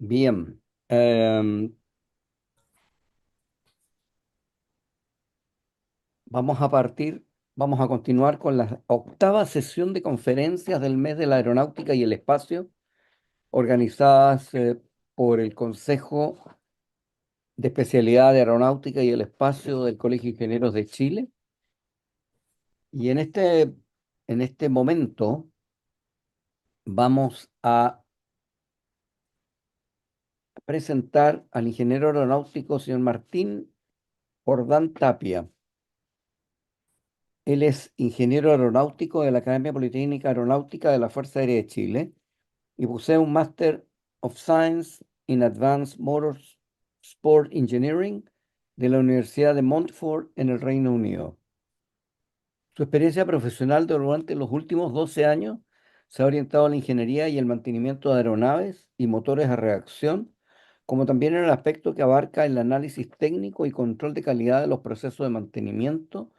Bien, vamos a partir, vamos a continuar con la octava sesión de conferencias del mes de la Aeronáutica y el Espacio, organizadas por el Consejo de Especialidad de Aeronáutica y el Espacio del Colegio de Ingenieros de Chile. Y en este momento vamos a presentar al ingeniero aeronáutico señor Martín Jordán Tapia. Él es ingeniero aeronáutico de la Academia Politécnica Aeronáutica de la Fuerza Aérea de Chile y posee un Master of Science in Advanced Motorsport Engineering de la Universidad de Montfort en el Reino Unido. Su experiencia profesional durante los últimos 12 años se ha orientado a la ingeniería y el mantenimiento de aeronaves y motores a reacción, como también en el aspecto que abarca el análisis técnico y control de calidad de los procesos de mantenimiento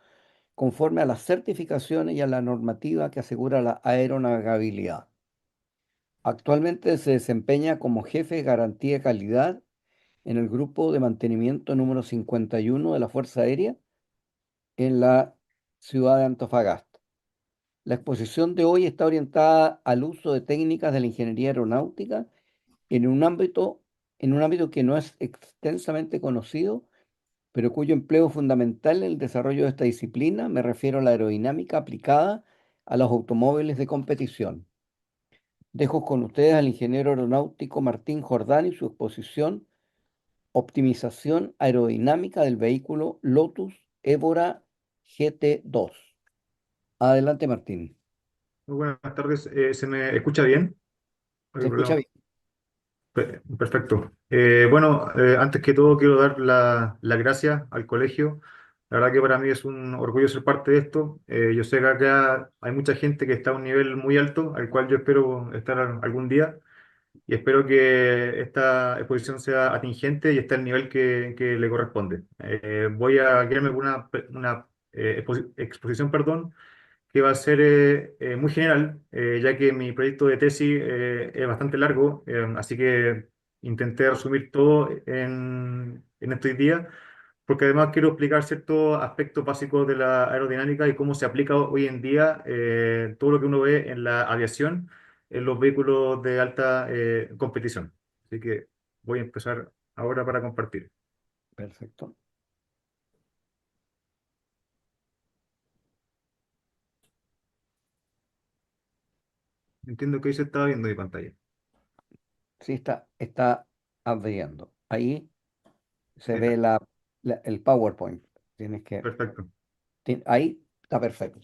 conforme a las certificaciones y a la normativa que asegura la aeronavegabilidad. Actualmente se desempeña como jefe de garantía de calidad en el grupo de mantenimiento número 51 de la Fuerza Aérea en la ciudad de Antofagasta. La exposición de hoy está orientada al uso de técnicas de la ingeniería aeronáutica en un ámbito que no es extensamente conocido, pero cuyo empleo es fundamental en el desarrollo de esta disciplina. Me refiero a la aerodinámica aplicada a los automóviles de competición. Dejo con ustedes al ingeniero aeronáutico Martín Jordán y su exposición Optimización aerodinámica del vehículo Lotus Évora GT2. Adelante, Martín. Muy buenas tardes. ¿Se me escucha bien? No hay ¿Se escucha problema. bien? Perfecto. Antes que todo quiero dar las gracias al colegio. La verdad que para mí es un orgullo ser parte de esto. Yo sé que acá hay mucha gente que está a un nivel muy alto, al cual yo espero estar algún día, y espero que esta exposición sea atingente y esté al nivel que le corresponde. Voy a guiarme por una exposición, perdón, que va a ser muy general, ya que mi proyecto de tesis es bastante largo, así que intenté resumir todo en estos días, porque además quiero explicar ciertos aspectos básicos de la aerodinámica y cómo se aplica hoy en día todo lo que uno ve en la aviación, en los vehículos de alta competición. Así que voy a empezar ahora para compartir. Perfecto. Entiendo que hoy se está viendo mi pantalla. Sí, está abriendo. Ahí se Ahí ve está. el PowerPoint. Tienes que, Perfecto. ahí está perfecto.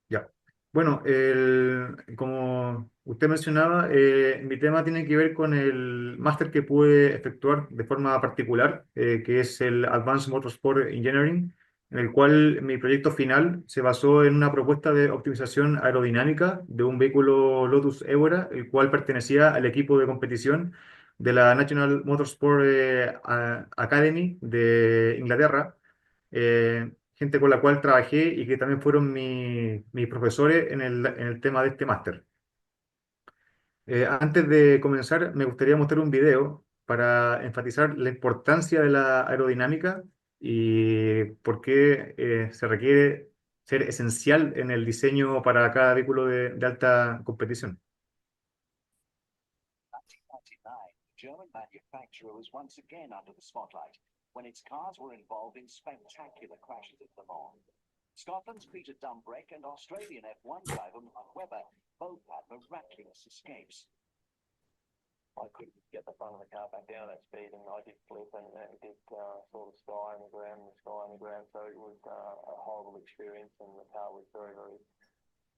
Ya. Bueno, como usted mencionaba, mi tema tiene que ver con el máster que pude efectuar de forma particular, que es el Advanced Motorsport Engineering, en el cual mi proyecto final se basó en una propuesta de optimización aerodinámica de un vehículo Lotus Evora, el cual pertenecía al equipo de competición de la National Motorsport Academy de Inglaterra, gente con la cual trabajé y que también fueron mis profesores en el tema de este máster. Antes de comenzar, me gustaría mostrar un video para enfatizar la importancia de la aerodinámica y por qué se requiere ser esencial en el diseño para cada vehículo de alta competición. 1999, the German manufacturer was once again under the spotlight when its cars were involved in spectacular crashes at Le Mans. Scotland's Peter Dumbrick and Australian F1 driver Mark Webber both had miraculous escapes. I couldn't get the front of the car back down at that speed, and I did flip, and it did sort of sky on the ground and sky on the ground. So it was a horrible experience, and the car was very, very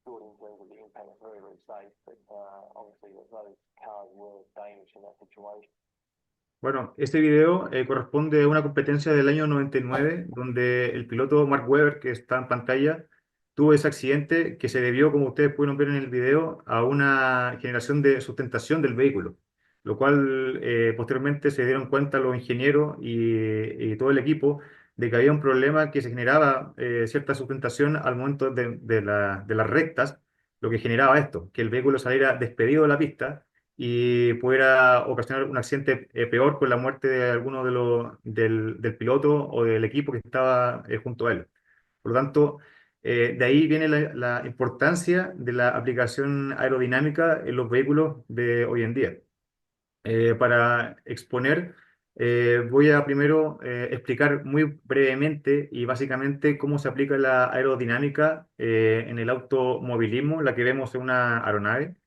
good in terms of the impact, very, very safe. But obviously, those cars were dangerous in that situation. Bueno, este video corresponde a una competencia del año 99, donde el piloto Mark Webber, que está en pantalla, tuvo ese accidente que se debió, como ustedes pueden ver en el video, a una generación de sustentación del vehículo, lo cual posteriormente se dieron cuenta los ingenieros y todo el equipo de que había un problema que se generaba cierta sustentación al momento de las rectas, lo que generaba esto, que el vehículo saliera despedido de la pista y pudiera ocasionar un accidente peor con la muerte de alguno del piloto o del equipo que estaba junto a él. Por lo tanto, de ahí viene la importancia de la aplicación aerodinámica en los vehículos de hoy en día. Para exponer, voy a primero explicar muy brevemente y básicamente cómo se aplica la aerodinámica en el automovilismo, la que vemos en una aeronave,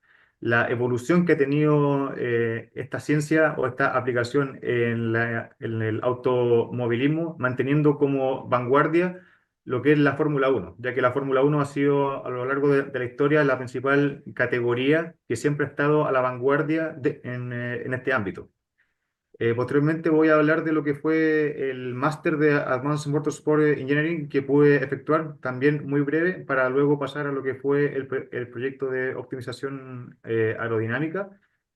la evolución que ha tenido esta ciencia o esta aplicación en el automovilismo, manteniendo como vanguardia lo que es la Fórmula Uno, ya que la Fórmula Uno ha sido a lo largo de la historia la principal categoría que siempre ha estado a la vanguardia en este ámbito. Posteriormente voy a hablar de lo que fue el máster de Advanced Motorsport Engineering que pude efectuar, también muy breve, para luego pasar a lo que fue el proyecto de optimización aerodinámica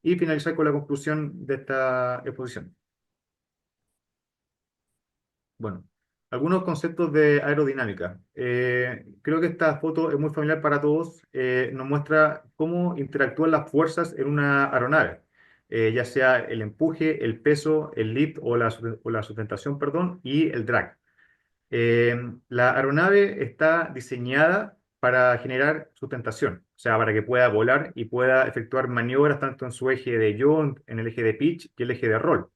y finalizar con la conclusión de esta exposición. Bueno, algunos conceptos de aerodinámica. Creo que esta foto es muy familiar para todos. Nos muestra cómo interactúan las fuerzas en una aeronave, ya sea el empuje, el peso, el lift o la sustentación, perdón, y el drag. La aeronave está diseñada para generar sustentación, o sea, para que pueda volar y pueda efectuar maniobras tanto en su eje de yaw, en el eje de pitch y el eje de roll.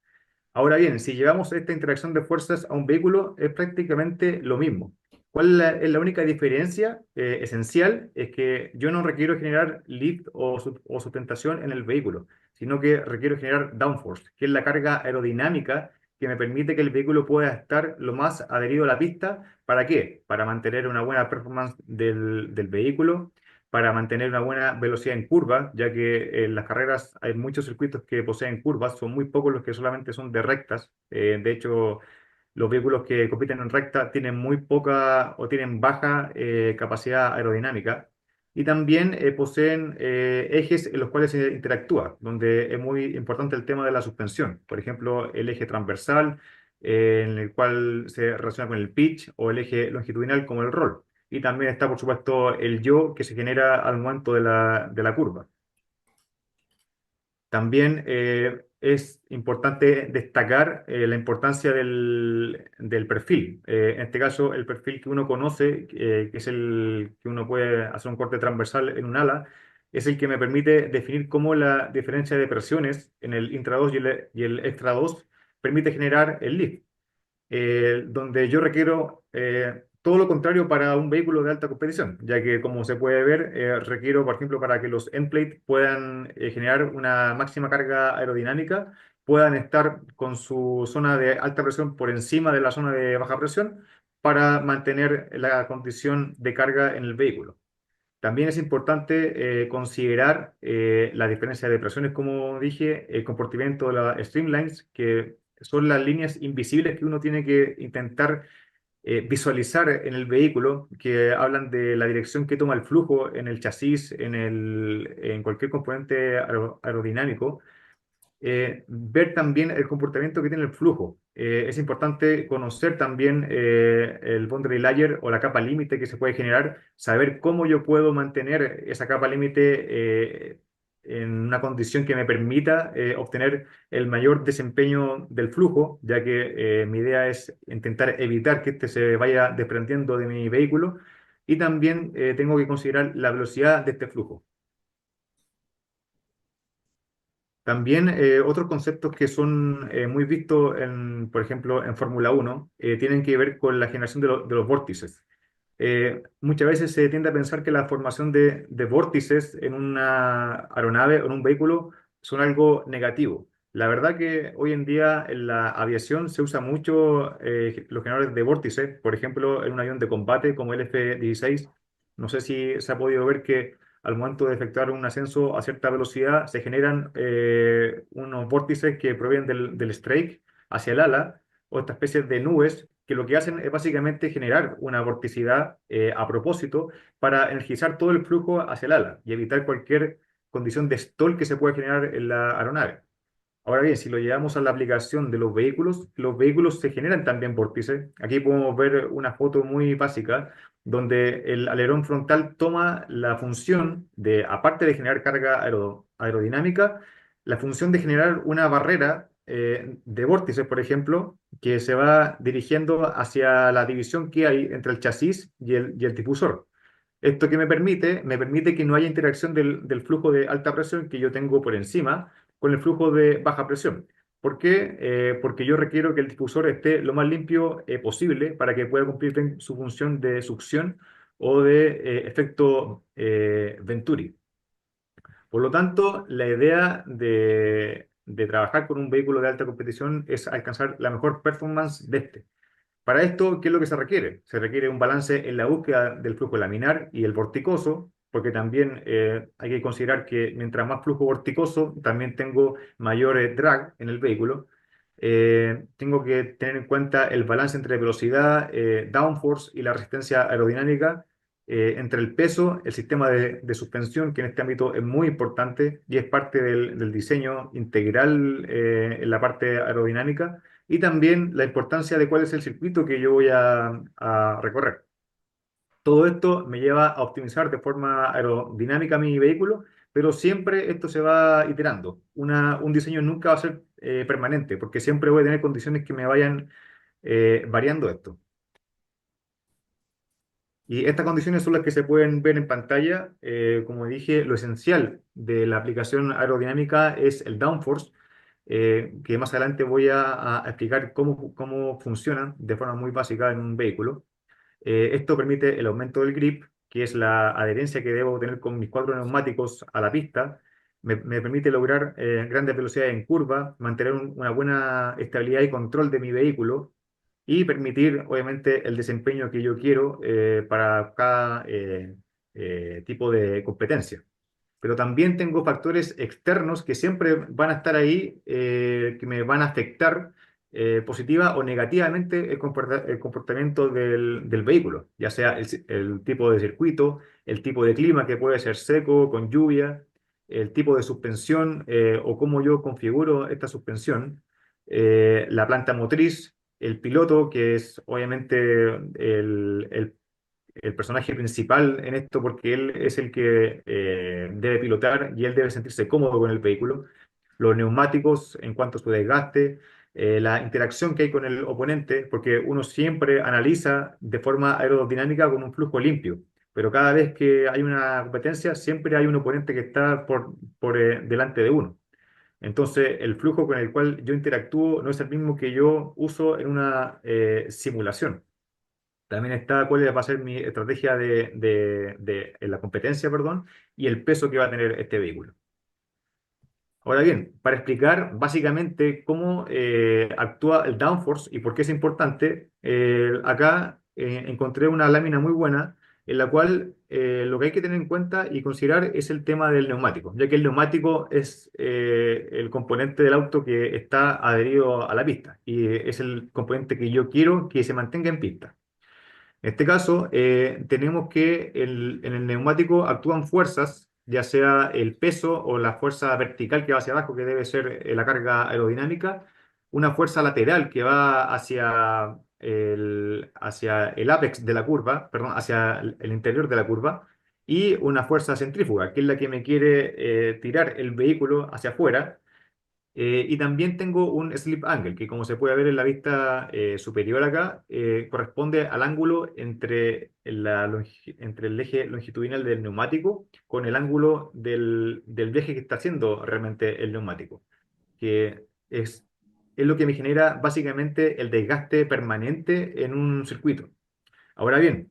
Ahora bien, si llevamos esta interacción de fuerzas a un vehículo, es prácticamente lo mismo. ¿Cuál es la única diferencia esencial? Es que yo no requiero generar lift o sustentación en el vehículo, sino que requiero generar downforce, que es la carga aerodinámica que me permite que el vehículo pueda estar lo más adherido a la pista. ¿Para qué? Para mantener una buena performance del vehículo, para mantener una buena velocidad en curva, ya que en las carreras hay muchos circuitos que poseen curvas, son muy pocos los que solamente son de rectas. De hecho, los vehículos que compiten en recta tienen muy poca o tienen baja capacidad aerodinámica y también poseen ejes en los cuales se interactúa, donde es muy importante el tema de la suspensión. Por ejemplo, el eje transversal, en el cual se relaciona con el pitch, o el eje longitudinal como el roll. Y también está, por supuesto, el yaw que se genera al momento de la curva. También es importante destacar la importancia del perfil. En este caso, el perfil que uno conoce, que es el que uno puede hacer un corte transversal en un ala, es el que me permite definir cómo la diferencia de presiones en el intra 2 y el extra 2 permite generar el lift, donde yo requiero todo lo contrario para un vehículo de alta competición, ya que como se puede ver, requiero, por ejemplo, para que los end plate puedan generar una máxima carga aerodinámica, puedan estar con su zona de alta presión por encima de la zona de baja presión para mantener la condición de carga en el vehículo. También es importante considerar la diferencia de presiones, como dije, el comportamiento de las streamlines, que son las líneas invisibles que uno tiene que intentar visualizar en el vehículo, que hablan de la dirección que toma el flujo en el chasis, en cualquier componente aerodinámico. Ver también el comportamiento que tiene el flujo. Es importante conocer también el boundary layer o la capa límite que se puede generar, saber cómo yo puedo mantener esa capa límite en una condición que me permita obtener el mayor desempeño del flujo, ya que mi idea es intentar evitar que este se vaya desprendiendo de mi vehículo, y también tengo que considerar la velocidad de este flujo. También otros conceptos que son muy vistos, por ejemplo, en Fórmula Uno tienen que ver con la generación de los vórtices. Muchas veces se tiende a pensar que la formación de vórtices en una aeronave o en un vehículo son algo negativo. La verdad que hoy en día en la aviación se usa mucho los generadores de vórtices, por ejemplo, en un avión de combate como el F-16. No sé si se ha podido ver que al momento de efectuar un ascenso a cierta velocidad, se generan unos vórtices que provienen del strake hacia el ala, o esta especie de nubes, que lo que hacen es básicamente generar una vorticidad a propósito para energizar todo el flujo hacia el ala y evitar cualquier condición de stall que se pueda generar en la aeronave. Ahora bien, si lo llevamos a la aplicación de los vehículos se generan también vórtices. Aquí podemos ver una foto muy básica donde el alerón frontal toma la función de, aparte de generar carga aerodinámica, la función de generar una barrera de vórtices, por ejemplo, que se va dirigiendo hacia la división que hay entre el chasis y el difusor. ¿Esto que me permite? Me permite que no haya interacción del flujo de alta presión que yo tengo por encima con el flujo de baja presión. ¿Por qué? Porque yo requiero que el difusor esté lo más limpio posible para que pueda cumplir bien su función de succión o de efecto Venturi. Por lo tanto, la idea de trabajar con un vehículo de alta competición es alcanzar la mejor performance de este. Para esto, ¿qué es lo que se requiere? Se requiere un balance en la búsqueda del flujo laminar y el vorticoso, porque también hay que considerar que mientras más flujo vorticoso, también tengo mayor drag en el vehículo. Tengo que tener en cuenta el balance entre velocidad, downforce y la resistencia aerodinámica, entre el peso, el sistema de suspensión, que en este ámbito es muy importante y es parte del diseño integral en la parte aerodinámica, y también la importancia de cuál es el circuito que yo voy a recorrer. Todo esto me lleva a optimizar de forma aerodinámica mi vehículo, pero siempre esto se va iterando. Un diseño nunca va a ser permanente, porque siempre voy a tener condiciones que me vayan variando esto. Y estas condiciones son las que se pueden ver en pantalla. Como dije, lo esencial de la aplicación aerodinámica es el downforce, que más adelante voy a explicar cómo funciona de forma muy básica en un vehículo. Esto permite el aumento del grip, que es la adherencia que debo tener con mis cuatro neumáticos a la pista. Me permite lograr grandes velocidades en curva, mantener una buena estabilidad y control de mi vehículo y permitir, obviamente, el desempeño que yo quiero para cada tipo de competencia. Pero también tengo factores externos que siempre van a estar ahí, que me van a afectar positiva o negativamente el comportamiento del vehículo, ya sea el tipo de circuito, el tipo de clima que puede ser seco, con lluvia, el tipo de suspensión o cómo yo configuro esta suspensión, la planta motriz, el piloto, que es obviamente el personaje principal en esto porque él es el que debe pilotar y él debe sentirse cómodo con el vehículo, los neumáticos en cuanto a su desgaste, la interacción que hay con el oponente, porque uno siempre analiza de forma aerodinámica con un flujo limpio, pero cada vez que hay una competencia siempre hay un oponente que está por delante de uno. Entonces, el flujo con el cual yo interactúo no es el mismo que yo uso en una simulación. También está cuál va a ser mi estrategia en la competencia, perdón, y el peso que va a tener este vehículo. Ahora bien, para explicar básicamente cómo actúa el downforce y por qué es importante, acá encontré una lámina muy buena en la cual lo que hay que tener en cuenta y considerar es el tema del neumático, ya que el neumático es el componente del auto que está adherido a la pista y es el componente que yo quiero que se mantenga en pista. En este caso, tenemos que en el neumático actúan fuerzas, ya sea el peso o la fuerza vertical que va hacia abajo, que debe ser la carga aerodinámica, una fuerza lateral que va hacia el ápex de la curva, perdón, hacia el interior de la curva, y una fuerza centrífuga, que es la que me quiere tirar el vehículo hacia afuera. Y también tengo un slip angle, que como se puede ver en la vista superior acá, corresponde al ángulo entre el eje longitudinal del neumático con el ángulo del viaje que está haciendo realmente el neumático, que es lo que me genera básicamente el desgaste permanente en un circuito. Ahora bien,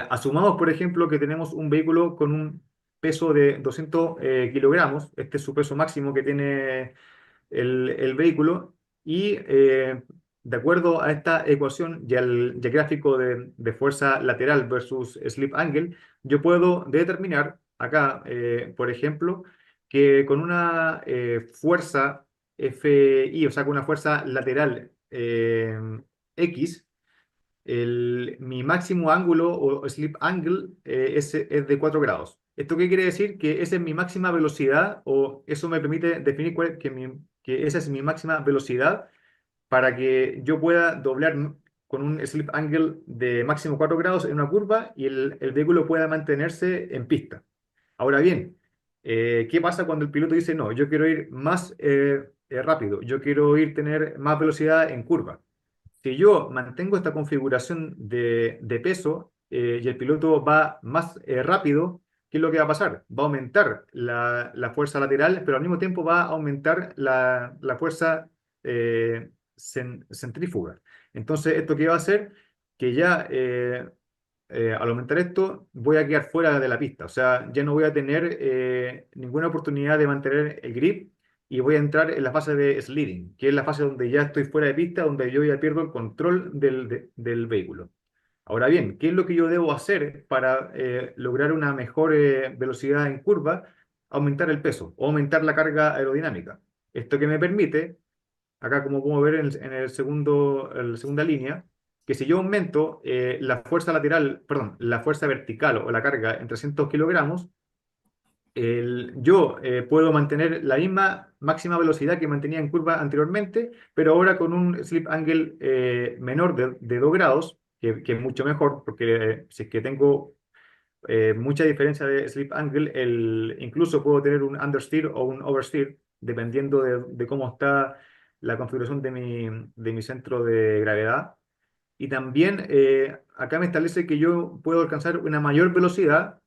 asumamos, por ejemplo, que tenemos un vehículo con un peso de 200 kilogramos, este es su peso máximo que tiene el vehículo, y de acuerdo a esta ecuación y al gráfico de fuerza lateral versus slip angle, yo puedo determinar acá, por ejemplo, que con una fuerza FI, o sea, con una fuerza lateral X, mi máximo ángulo o slip angle es de 4 grados. ¿Esto qué quiere decir? Que esa es mi máxima velocidad o eso me permite definir que esa es mi máxima velocidad para que yo pueda doblar con un slip angle de máximo 4 grados en una curva y el vehículo pueda mantenerse en pista. Ahora bien, ¿Qué pasa cuando el piloto dice, no, yo quiero ir más rápido, yo quiero tener más velocidad en curva? Si yo mantengo esta configuración de peso y el piloto va más rápido, ¿qué es lo que va a pasar? Va a aumentar la fuerza lateral, pero al mismo tiempo va a aumentar la fuerza centrífuga. Entonces, ¿esto qué va a hacer? Que ya al aumentar esto, voy a quedar fuera de la pista. O sea, ya no voy a tener ninguna oportunidad de mantener el grip y voy a entrar en la fase de sliding, que es la fase donde ya estoy fuera de pista, donde yo ya pierdo el control del vehículo. Ahora bien, ¿qué es lo que yo debo hacer para lograr una mejor velocidad en curva? Aumentar el peso o aumentar la carga aerodinámica. Esto que me permite, acá como podemos ver en la segunda línea, que si yo aumento la fuerza lateral, perdón, la fuerza vertical o la carga en 300 kilogramos, yo puedo mantener la misma máxima velocidad que mantenía en curva anteriormente, pero ahora con un slip angle menor de 2 grados, que es mucho mejor, porque si es que tengo mucha diferencia de slip angle, incluso puedo tener un understeer o un oversteer, dependiendo de cómo está la configuración de mi centro de gravedad. Y también acá me establece que yo puedo alcanzar una mayor velocidad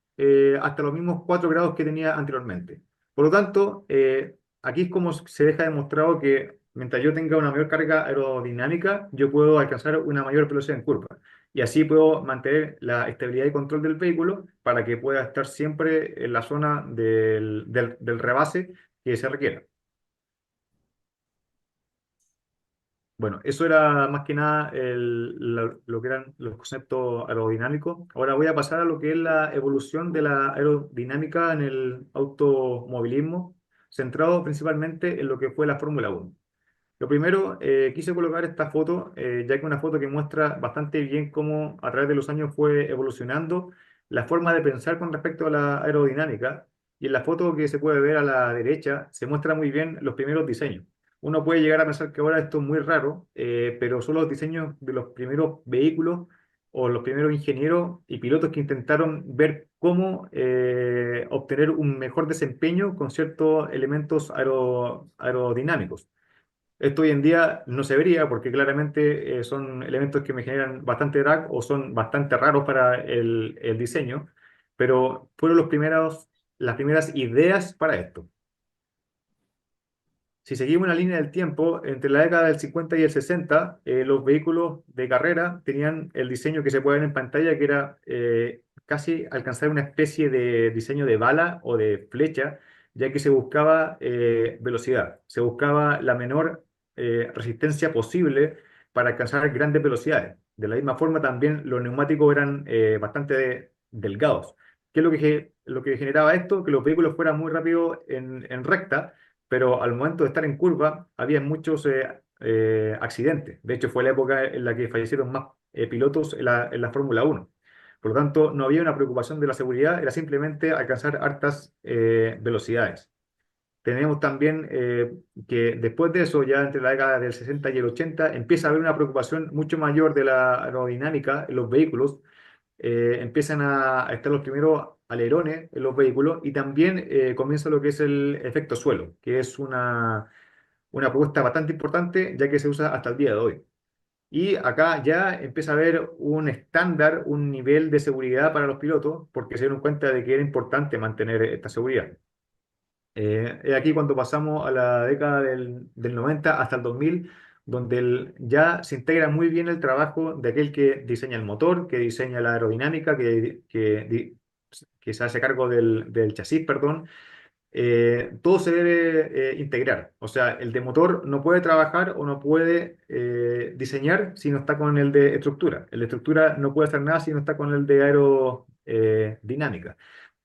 hasta los mismos 4 grados que tenía anteriormente. Por lo tanto, aquí es como se deja demostrado que mientras yo tenga una mayor carga aerodinámica, yo puedo alcanzar una mayor velocidad en curva. Y así puedo mantener la estabilidad y control del vehículo para que pueda estar siempre en la zona del rebase que se requiera. Bueno, eso era más que nada lo que eran los conceptos aerodinámicos. Ahora voy a pasar a lo que es la evolución de la aerodinámica en el automovilismo, centrado principalmente en lo que fue la Fórmula 1. Lo primero, quise colocar esta foto, ya que es una foto que muestra bastante bien cómo a través de los años fue evolucionando la forma de pensar con respecto a la aerodinámica. Y en la foto que se puede ver a la derecha se muestra muy bien los primeros diseños. Uno puede llegar a pensar que ahora esto es muy raro, pero son los diseños de los primeros vehículos o los primeros ingenieros y pilotos que intentaron ver cómo obtener un mejor desempeño con ciertos elementos aerodinámicos. Esto hoy en día no se vería porque claramente son elementos que me generan bastante drag o son bastante raros para el diseño, pero fueron las primeras ideas para esto. Si seguimos una línea del tiempo, entre la década del 50 y el 60, los vehículos de carrera tenían el diseño que se puede ver en pantalla, que era casi alcanzar una especie de diseño de bala o de flecha, ya que se buscaba velocidad, se buscaba la menor resistencia posible para alcanzar grandes velocidades. De la misma forma, también los neumáticos eran bastante delgados. ¿Qué es lo que generaba esto? Que los vehículos fueran muy rápidos en recta, pero al momento de estar en curva había muchos accidentes. De hecho, fue la época en la que fallecieron más pilotos en la Fórmula 1. Por lo tanto, no había una preocupación de la seguridad, era simplemente alcanzar altas velocidades. Tenemos también que después de eso, ya entre la década del 60 y el 80, empieza a haber una preocupación mucho mayor de la aerodinámica en los vehículos. Empiezan a estar los primeros alerones en los vehículos y también comienza lo que es el efecto suelo, que es una propuesta bastante importante ya que se usa hasta el día de hoy. Y acá ya empieza a haber un estándar, un nivel de seguridad para los pilotos porque se dieron cuenta de que era importante mantener esta seguridad. Es aquí cuando pasamos a la década del 90 hasta el 2000, donde ya se integra muy bien el trabajo de aquel que diseña el motor, que diseña la aerodinámica, que se hace cargo del chasis, perdón. Todo se debe integrar. O sea, el de motor no puede trabajar o no puede diseñar si no está con el de estructura. El de estructura no puede hacer nada si no está con el de aerodinámica.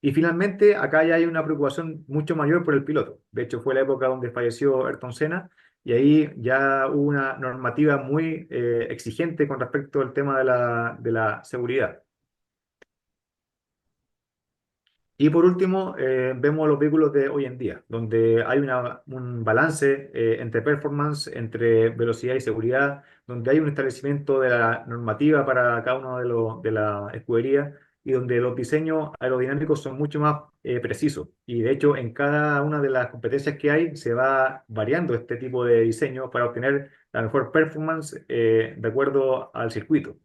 Y finalmente, acá ya hay una preocupación mucho mayor por el piloto. De hecho, fue la época donde falleció Ayrton Senna y ahí ya hubo una normativa muy exigente con respecto al tema de la seguridad. Y por último, vemos los vehículos de hoy en día, donde hay un balance entre performance, entre velocidad y seguridad, donde hay un establecimiento de la normativa para cada uno de la escudería y donde los diseños aerodinámicos son mucho más precisos. Y de hecho, en cada una de las competencias que hay se va variando este tipo de diseño para obtener la mejor performance de acuerdo al circuito.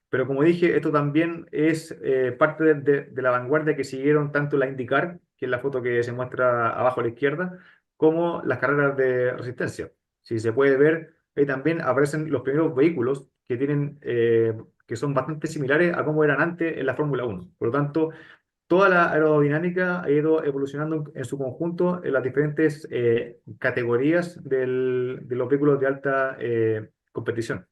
Pero como dije, esto también es parte de la vanguardia que siguieron tanto la IndyCar, que es la foto que se muestra abajo a la izquierda, como las carreras de resistencia. Si se puede ver, ahí también aparecen los primeros vehículos que tienen, que son bastante similares a cómo eran antes en la Fórmula 1. Por lo tanto, toda la aerodinámica ha ido evolucionando en su conjunto en las diferentes categorías de los vehículos de alta competición.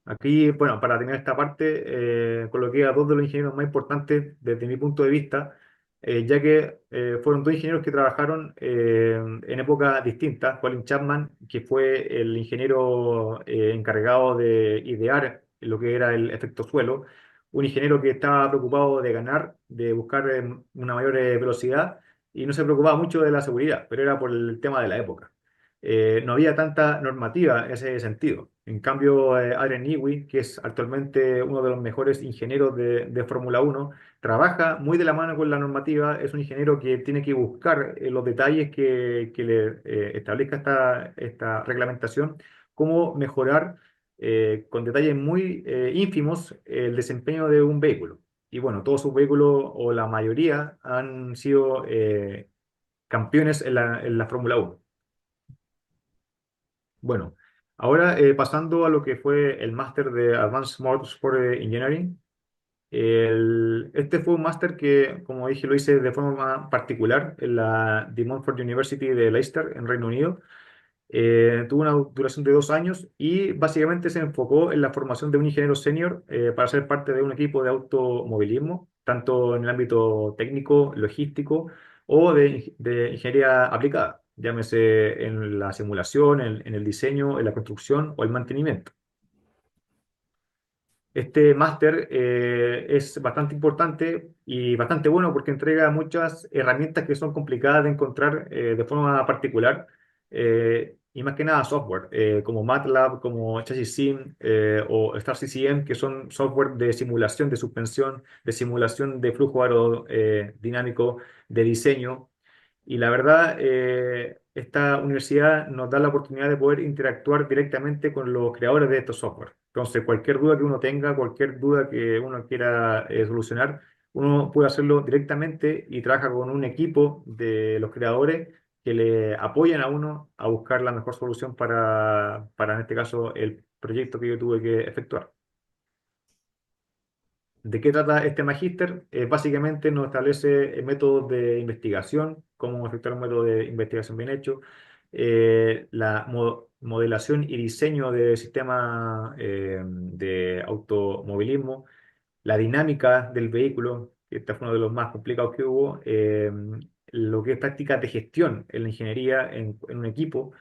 Aquí, bueno, para terminar esta parte, coloqué a dos de los ingenieros más importantes desde mi punto de vista, ya que fueron dos ingenieros que trabajaron en épocas distintas. Colin Chapman, que fue el ingeniero encargado de idear lo que era el efecto suelo, un ingeniero que estaba preocupado de ganar, de buscar una mayor velocidad y no se preocupaba mucho de la seguridad, pero era por el tema de la época. No había tanta normativa en ese sentido. En cambio, Adrian Newey, que es actualmente uno de los mejores ingenieros de Fórmula 1, trabaja muy de la mano con la normativa. Es un ingeniero que tiene que buscar los detalles que le establezca esta reglamentación, cómo mejorar con detalles muy ínfimos el desempeño de un vehículo. Y bueno, todos sus vehículos, o la mayoría, han sido campeones en la Fórmula 1. Bueno, ahora pasando a lo que fue el máster de Advanced Motorsport Engineering. Este fue un máster que, como dije, lo hice de forma particular en la de Montfort University de Leicester, en Reino Unido. Tuvo una duración de 2 años y básicamente se enfocó en la formación de un ingeniero senior para ser parte de un equipo de automovilismo, tanto en el ámbito técnico, logístico o de ingeniería aplicada, llámese en la simulación, en el diseño, en la construcción o el mantenimiento. Este máster es bastante importante y bastante bueno porque entrega muchas herramientas que son complicadas de encontrar de forma particular y más que nada software como MATLAB, como Chassis Sim o StarCCM, que son software de simulación de suspensión, de simulación de flujo aerodinámico, de diseño. Y la verdad, esta universidad nos da la oportunidad de poder interactuar directamente con los creadores de estos software. Entonces, cualquier duda que uno tenga, cualquier duda que uno quiera solucionar, uno puede hacerlo directamente y trabaja con un equipo de los creadores que le apoyan a uno a buscar la mejor solución para en este caso, el proyecto que yo tuve que efectuar. ¿De qué trata este magíster? Básicamente nos establece métodos de investigación, cómo efectuar un método de investigación bien hecho, la modelación y diseño de sistemas de automovilismo, la dinámica del vehículo, que este fue uno de los más complicados que hubo, lo que es prácticas de gestión en la ingeniería en un equipo,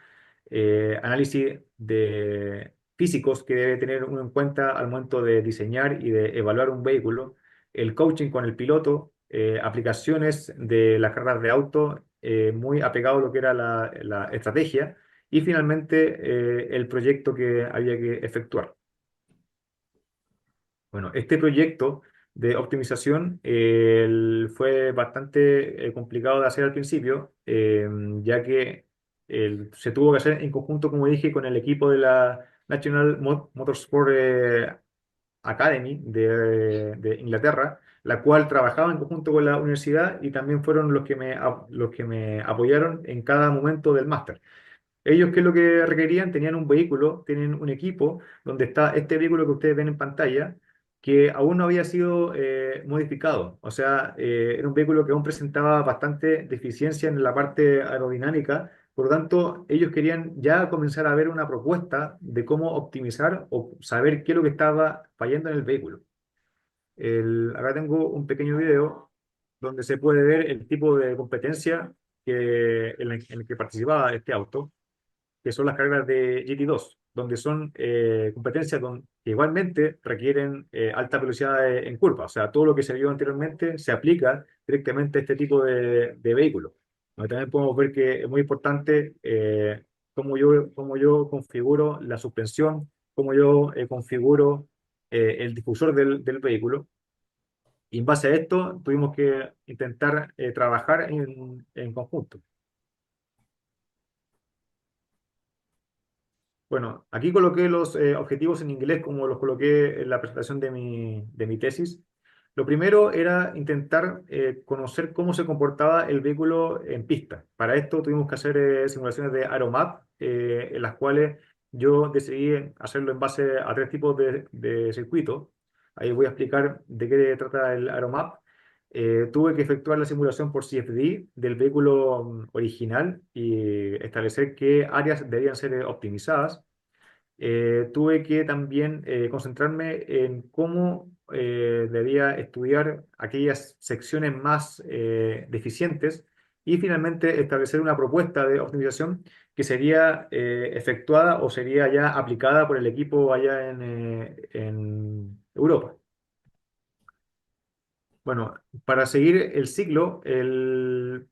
análisis de físicos que debe tener uno en cuenta al momento de diseñar y de evaluar un vehículo, el coaching con el piloto, aplicaciones de las carreras de auto, muy apegado a lo que era la estrategia, y finalmente el proyecto que había que efectuar. Bueno, este proyecto de optimización fue bastante complicado de hacer al principio, ya que se tuvo que hacer en conjunto, como dije, con el equipo de la National Motorsport Academy de Inglaterra, la cual trabajaba en conjunto con la universidad y también fueron los que me apoyaron en cada momento del máster. Ellos, ¿qué es lo que requerían? Tenían un vehículo, tienen un equipo donde está este vehículo que ustedes ven en pantalla, que aún no había sido modificado. O sea, era un vehículo que aún presentaba bastante deficiencia en la parte aerodinámica. Por lo tanto, ellos querían ya comenzar a ver una propuesta de cómo optimizar o saber qué es lo que estaba fallando en el vehículo. Acá tengo un pequeño video donde se puede ver el tipo de competencia en el que participaba este auto, que son las carreras de GT2, donde son competencias que igualmente requieren alta velocidad en curva. O sea, todo lo que se vio anteriormente se aplica directamente a este tipo de vehículos. Donde también podemos ver que es muy importante cómo yo configuro la suspensión, cómo yo configuro el difusor del vehículo. Y en base a esto tuvimos que intentar trabajar en conjunto. Bueno, aquí coloqué los objetivos en inglés como los coloqué en la presentación de mi tesis. Lo primero era intentar conocer cómo se comportaba el vehículo en pista. Para esto tuvimos que hacer simulaciones de AeroMap, en las cuales yo decidí hacerlo en base a tres tipos de circuitos. Ahí voy a explicar de qué trata el AeroMap. Tuve que efectuar la simulación por CFD del vehículo original y establecer qué áreas debían ser optimizadas. Tuve que también concentrarme en cómo debía estudiar aquellas secciones más deficientes y finalmente establecer una propuesta de optimización que sería efectuada o sería ya aplicada por el equipo allá en Europa. Bueno, para seguir el ciclo, lo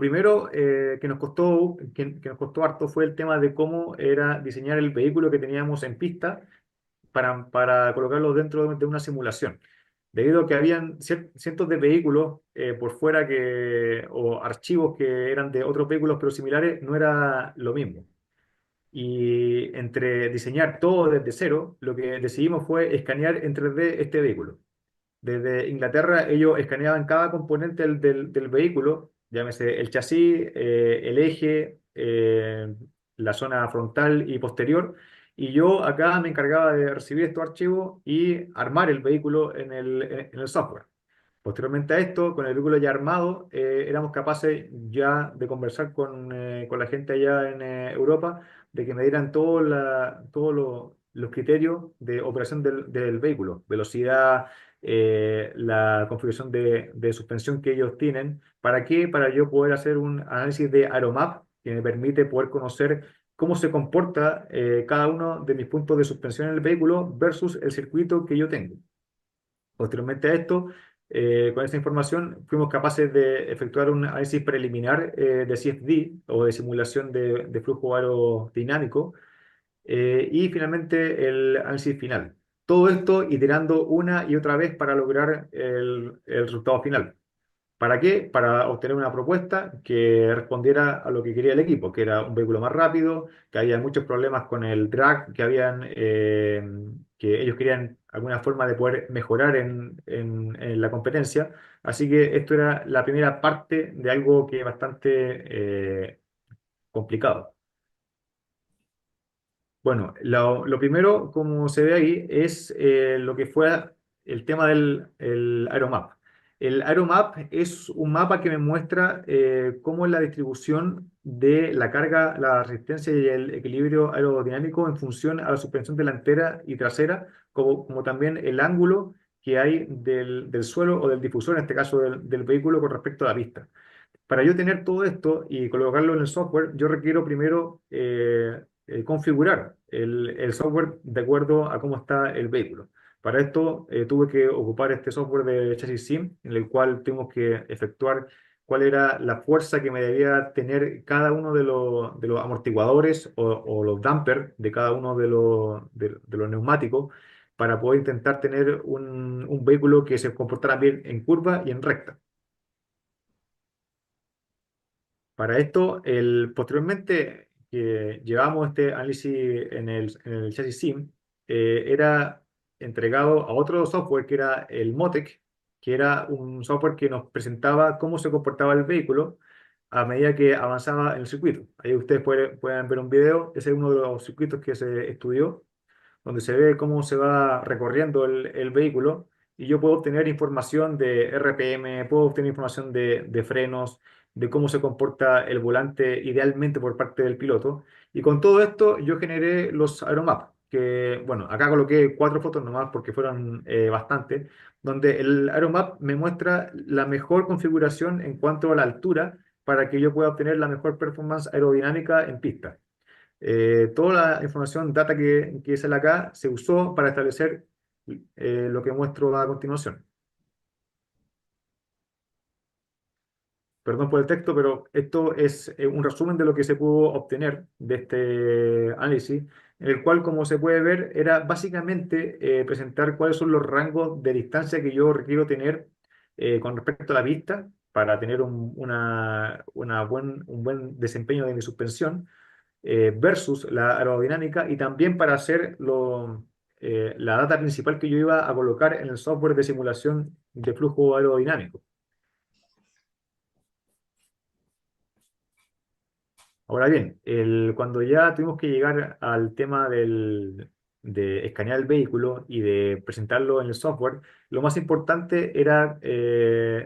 primero que nos costó harto fue el tema de cómo era diseñar el vehículo que teníamos en pista para colocarlo dentro de una simulación. Debido a que habían cientos de vehículos por fuera o archivos que eran de otros vehículos pero similares, no era lo mismo. Y entre diseñar todo desde cero, lo que decidimos fue escanear en 3D este vehículo. Desde Inglaterra ellos escaneaban cada componente del vehículo, llámese el chasis, el eje, la zona frontal y posterior, y yo acá me encargaba de recibir estos archivos y armar el vehículo en el software. Posteriormente a esto, con el vehículo ya armado, éramos capaces ya de conversar con la gente allá en Europa, de que me dieran todos los criterios de operación del vehículo, velocidad, la configuración de suspensión que ellos tienen. ¿Para qué? Para yo poder hacer un análisis de AeroMap que me permite poder conocer cómo se comporta cada uno de mis puntos de suspensión en el vehículo versus el circuito que yo tengo. Posteriormente a esto, con esta información fuimos capaces de efectuar un análisis preliminar de CFD o de simulación de flujo aerodinámico y finalmente el análisis final. Todo esto iterando una y otra vez para lograr el resultado final. ¿Para qué? Para obtener una propuesta que respondiera a lo que quería el equipo, que era un vehículo más rápido, que había muchos problemas con el drag, que ellos querían alguna forma de poder mejorar en la competencia. Así que esto era la primera parte de algo que es bastante complicado. Bueno, lo primero, como se ve ahí, es lo que fue el tema del AeroMap. El AeroMap es un mapa que me muestra cómo es la distribución de la carga, la resistencia y el equilibrio aerodinámico en función a la suspensión delantera y trasera, como también el ángulo que hay del suelo o del difusor, en este caso del vehículo, con respecto a la pista. Para yo tener todo esto y colocarlo en el software, yo requiero primero configurar el software de acuerdo a cómo está el vehículo. Para esto tuve que ocupar este software de Chassis Sim, en el cual tuvimos que efectuar cuál era la fuerza que me debía tener cada uno de los amortiguadores o los dampers de cada uno de los neumáticos para poder intentar tener un vehículo que se comportara bien en curva y en recta. Para esto, posteriormente que llevamos este análisis en el Chassis Sim, era entregado a otro software que era el Motec, que era un software que nos presentaba cómo se comportaba el vehículo a medida que avanzaba en el circuito. Ahí ustedes pueden ver un video, ese es uno de los circuitos que se estudió donde se ve cómo se va recorriendo el vehículo y yo puedo obtener información de RPM, puedo obtener información de frenos, de cómo se comporta el volante idealmente por parte del piloto. Y con todo esto yo generé los Aeromap, que bueno, acá coloqué 4 fotos nomás porque fueron bastantes, donde el Aeromap me muestra la mejor configuración en cuanto a la altura para que yo pueda obtener la mejor performance aerodinámica en pista. Toda la información, data que sale acá, se usó para establecer lo que muestro a continuación. Perdón por el texto, pero esto es un resumen de lo que se pudo obtener de este análisis. en el cual, como se puede ver, era básicamente presentar cuáles son los rangos de distancia que yo requiero tener con respecto a la pista para tener un buen desempeño de mi suspensión versus la aerodinámica y también para hacer la data principal que yo iba a colocar en el software de simulación de flujo aerodinámico. Ahora bien, cuando ya tuvimos que llegar al tema de escanear el vehículo y de presentarlo en el software, lo más importante era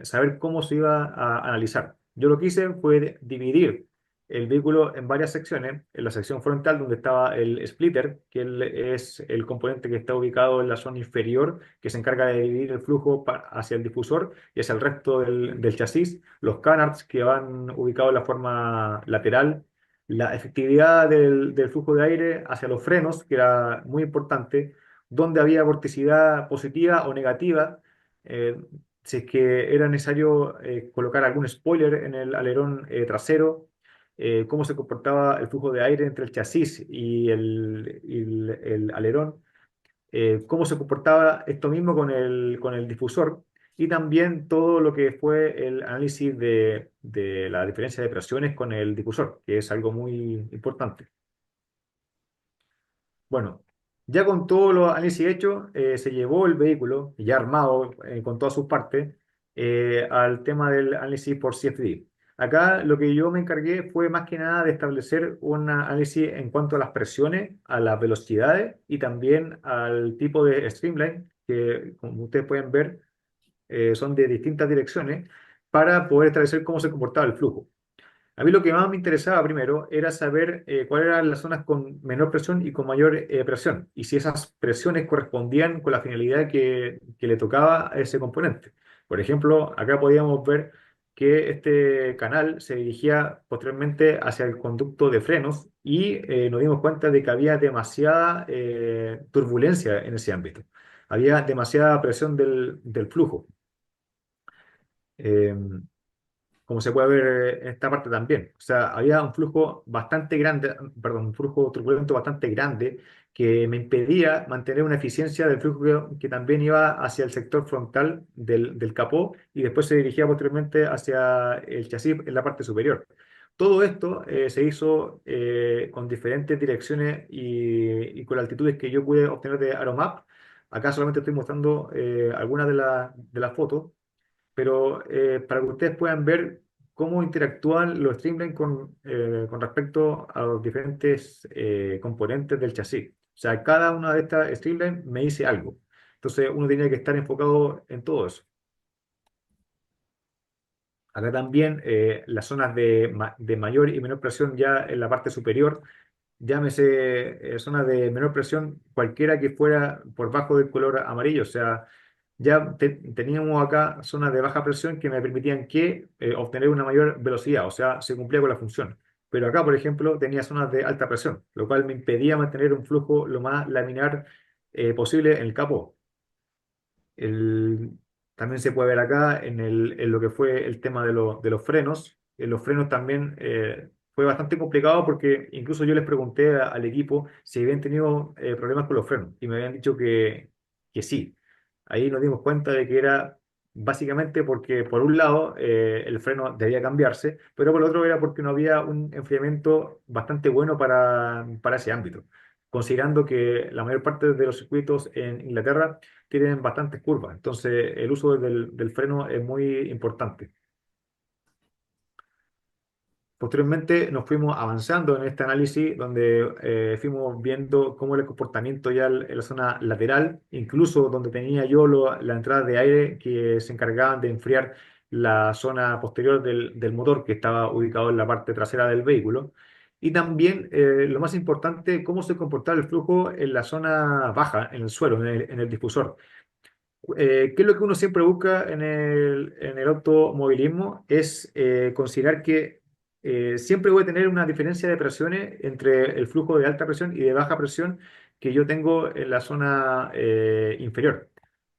saber cómo se iba a analizar. Yo lo que hice fue dividir el vehículo en varias secciones. En la sección frontal, donde estaba el splitter, que es el componente que está ubicado en la zona inferior, que se encarga de dividir el flujo hacia el difusor y hacia el resto del chasis. Los canards, que van ubicados en la forma lateral, la efectividad del flujo de aire hacia los frenos, que era muy importante, donde había vorticidad positiva o negativa, eh, si es que era necesario colocar algún spoiler en el alerón trasero, cómo se comportaba el flujo de aire entre el chasis y el alerón, cómo se comportaba esto mismo con el difusor y también todo lo que fue el análisis de la diferencia de presiones con el difusor, que es algo muy importante. Bueno, ya con todos los análisis hechos, se llevó el vehículo, ya armado con todas sus partes, al tema del análisis por CFD. Acá lo que yo me encargué fue más que nada de establecer un análisis en cuanto a las presiones, a las velocidades y también al tipo de streamline, que como ustedes pueden ver, son de distintas direcciones, para poder establecer cómo se comportaba el flujo. A mí lo que más me interesaba primero era saber cuáles eran las zonas con menor presión y con mayor presión, y si esas presiones correspondían con la finalidad que le tocaba a ese componente. Por ejemplo, acá podíamos ver que este canal se dirigía posteriormente hacia el conducto de frenos y nos dimos cuenta de que había demasiada turbulencia en ese ámbito. Había demasiada presión del flujo. Em, Como se puede ver en esta parte también. O sea, había un flujo bastante grande, perdón, un flujo turbulento bastante grande que me impedía mantener una eficiencia del flujo que también iba hacia el sector frontal del capó y después se dirigía posteriormente hacia el chasis en la parte superior. Todo esto se hizo con diferentes direcciones y con las altitudes que yo pude obtener de Aeromap. Acá solamente estoy mostrando algunas de las fotos, pero para que ustedes puedan ver cómo interactúan los streamlines con respecto a los diferentes componentes del chasis. O sea, cada una de estas streamlines me dice algo. Entonces uno tiene que estar enfocado en todo eso. Acá también las zonas de mayor y menor presión ya en la parte superior, llámese zonas de menor presión, cualquiera que fuera por bajo del color amarillo. O sea, ya teníamos acá zonas de baja presión que me permitían obtener una mayor velocidad, o sea, se cumplía con la función. Pero acá, por ejemplo, tenía zonas de alta presión, lo cual me impedía mantener un flujo lo más laminar posible en el capó. El- También se puede ver acá en lo que fue el tema de los frenos. En los frenos también fue bastante complicado porque incluso yo les pregunté al equipo si habían tenido problemas con los frenos y me habían dicho que sí. Ahí nos dimos cuenta de que era básicamente porque por un lado el freno debía cambiarse, pero por el otro era porque no había un enfriamiento bastante bueno para ese ámbito, considerando que la mayor parte de los circuitos en Inglaterra tienen bastantes curvas, entonces el uso del freno es muy importante. Posteriormente nos fuimos avanzando en este análisis donde fuimos viendo cómo era el comportamiento ya en la zona lateral, incluso donde tenía yo la entrada de aire que se encargaban de enfriar la zona posterior del motor que estaba ubicado en la parte trasera del vehículo. Y también, lo más importante, cómo se comportaba el flujo en la zona baja, en el suelo, en el difusor. ¿Qué es lo que uno siempre busca en el automovilismo? Es considerar que siempre voy a tener una diferencia de presiones entre el flujo de alta presión y de baja presión que yo tengo en la zona inferior.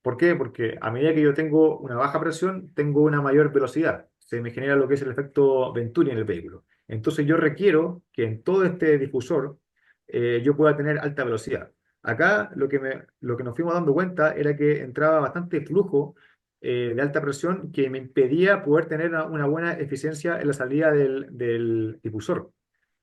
¿Por qué? Porque a medida que yo tengo una baja presión, tengo una mayor velocidad. Se me genera lo que es el efecto Venturi en el vehículo. Entonces yo requiero que en todo este difusor yo pueda tener alta velocidad. Acá lo que nos fuimos dando cuenta era que entraba bastante flujo de alta presión que me impedía poder tener una buena eficiencia en la salida del difusor.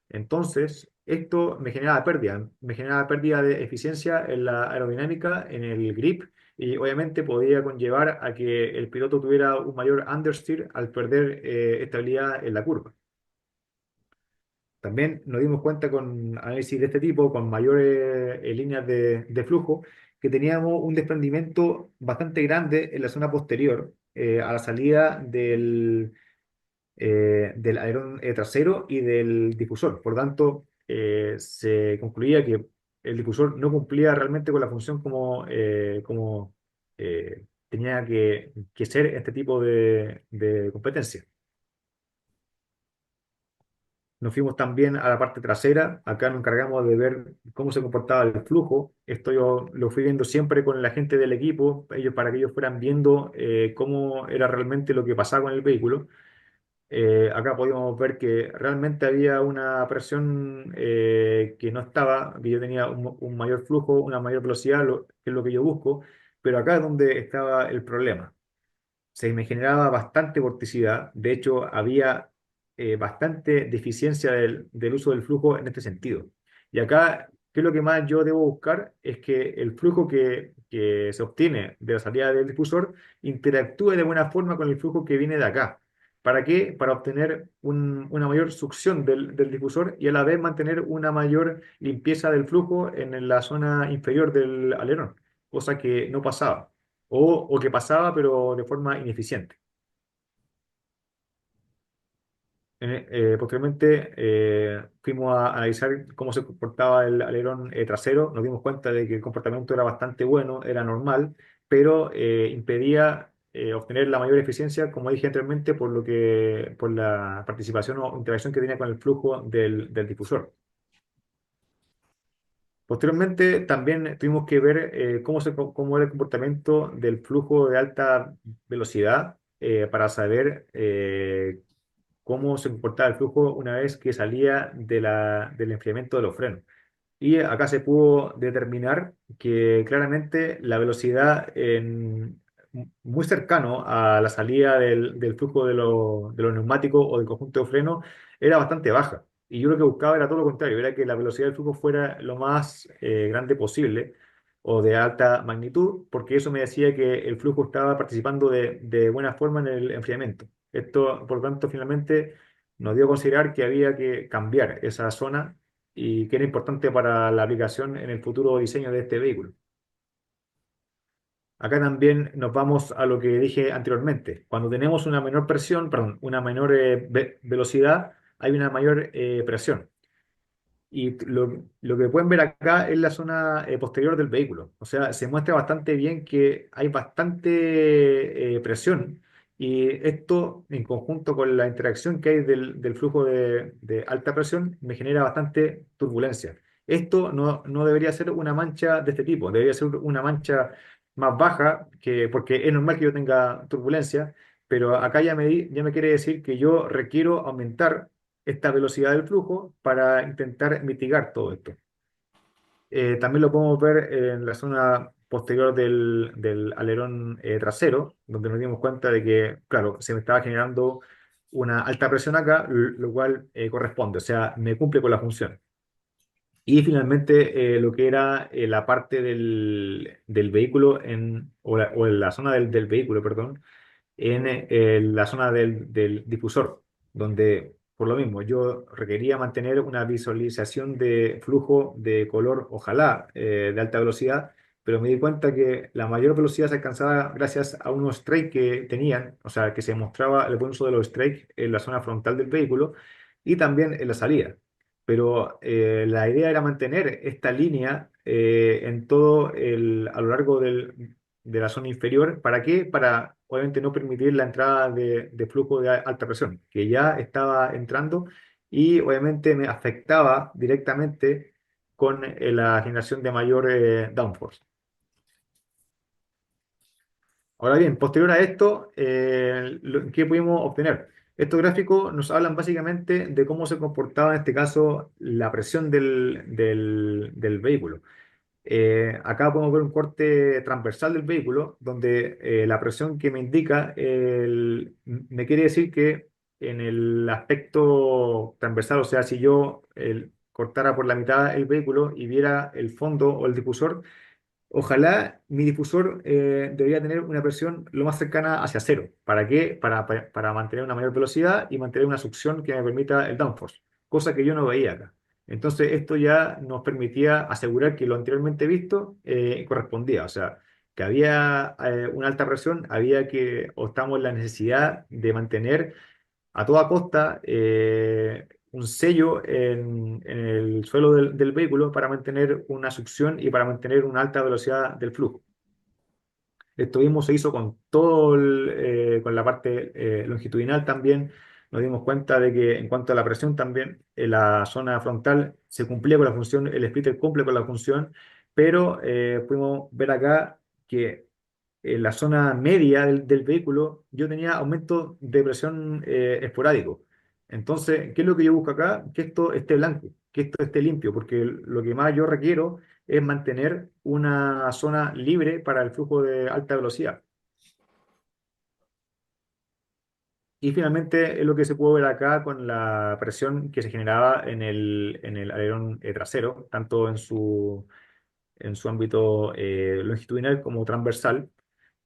Entonces, esto me generaba pérdida de eficiencia en la aerodinámica, en el grip, y obviamente podía conllevar a que el piloto tuviera un mayor understeer al perder estabilidad en la curva. También nos dimos cuenta con análisis de este tipo, con mayores líneas de flujo, que teníamos un desprendimiento bastante grande en la zona posterior a la salida del alerón trasero y del difusor. Por lo tanto, se concluía que el difusor no cumplía realmente con la función como tenía que ser este tipo de competencia. Nos fuimos también a la parte trasera. Acá nos encargamos de ver cómo se comportaba el flujo. Esto yo lo fui viendo siempre con la gente del equipo, para que ellos fueran viendo cómo era realmente lo que pasaba con el vehículo. Acá podíamos ver que realmente había una presión que no estaba, que yo tenía un mayor flujo, una mayor velocidad, que es lo que yo busco, pero acá es donde estaba el problema. Se me generaba bastante vorticidad, de hecho había bastante deficiencia del uso del flujo en este sentido. Y acá, ¿qué es lo que más yo debo buscar? Es que el flujo que se obtiene de la salida del difusor interactúe de buena forma con el flujo que viene de acá. ¿Para qué? Para obtener una mayor succión del difusor y a la vez mantener una mayor limpieza del flujo en la zona inferior del alerón, cosa que no pasaba o que pasaba pero de forma ineficiente. Posteriormente fuimos a analizar cómo se comportaba el alerón trasero, nos dimos cuenta de que el comportamiento era bastante bueno, era normal, pero impedía obtener la mayor eficiencia, como dije anteriormente, por la participación o interacción que tenía con el flujo del difusor. Posteriormente, también tuvimos que ver cómo era el comportamiento del flujo de alta velocidad para saber cómo se comportaba el flujo una vez que salía del enfriamiento de los frenos. Y acá se pudo determinar que claramente la velocidad muy cercano a la salida del flujo de los neumáticos o del conjunto de freno era bastante baja. Y yo lo que buscaba era todo lo contrario, era que la velocidad del flujo fuera lo más grande posible o de alta magnitud, porque eso me decía que el flujo estaba participando de buena forma en el enfriamiento. Esto, por lo tanto, finalmente nos dio a considerar que había que cambiar esa zona y que era importante para la aplicación en el futuro diseño de este vehículo. Acá también nos vamos a lo que dije anteriormente. Cuando tenemos una menor presión, perdón, una menor velocidad, hay una mayor presión. Y lo que pueden ver acá es la zona posterior del vehículo. O sea, se muestra bastante bien que hay bastante presión. Y esto, en conjunto con la interacción que hay del flujo de alta presión, me genera bastante turbulencia. Esto no debería ser una mancha de este tipo, debería ser una mancha más baja, porque es normal que yo tenga turbulencia, pero acá ya me quiere decir que yo requiero aumentar esta velocidad del flujo para intentar mitigar todo esto. También lo podemos ver en la zona posterior del alerón trasero, donde nos dimos cuenta de que, claro, se me estaba generando una alta presión acá, lo cual corresponde, o sea, me cumple con la función. Y finalmente, lo que era la parte del vehículo, o en la zona del vehículo, perdón, en la zona del difusor, donde por lo mismo yo requería mantener una visualización de flujo de color, ojalá de alta velocidad, pero me di cuenta que la mayor velocidad se alcanzaba gracias a unos strikes que tenían, o sea, que se mostraba el buen uso de los strikes en la zona frontal del vehículo y también en la salida. Pero la idea era mantener esta línea a lo largo de la zona inferior. ¿Para qué? Para obviamente no permitir la entrada de flujo de alta presión, que ya estaba entrando y obviamente me afectaba directamente con la generación de mayor downforce. Ahora bien, posterior a esto, ¿qué pudimos obtener? Estos gráficos nos hablan básicamente de cómo se comportaba en este caso la presión del vehículo. Acá podemos ver un corte transversal del vehículo, donde la presión que me indica me quiere decir que en el aspecto transversal, o sea, si yo cortara por la mitad el vehículo y viera el fondo o el difusor, ojalá mi difusor debería tener una presión lo más cercana hacia cero. ¿Para qué? Para mantener una mayor velocidad y mantener una succión que me permita el downforce, cosa que yo no veía acá. Entonces, esto ya nos permitía asegurar que lo anteriormente visto correspondía. O sea, que había una alta presión, o estamos en la necesidad de mantener a toda costa un sello en el suelo del vehículo para mantener una succión y para mantener una alta velocidad del flujo. Esto mismo se hizo con con la parte longitudinal también. Nos dimos cuenta de que en cuanto a la presión también, en la zona frontal se cumplía con la función, el splitter cumple con la función, pero pudimos ver acá que en la zona media del vehículo yo tenía aumento de presión esporádico. Entonces, ¿qué es lo que yo busco acá? Que esto esté blanco, que esto esté limpio, porque lo que más yo requiero es mantener una zona libre para el flujo de alta velocidad. Y finalmente es lo que se puede ver acá con la presión que se generaba en el alerón trasero, tanto en su ámbito longitudinal como transversal,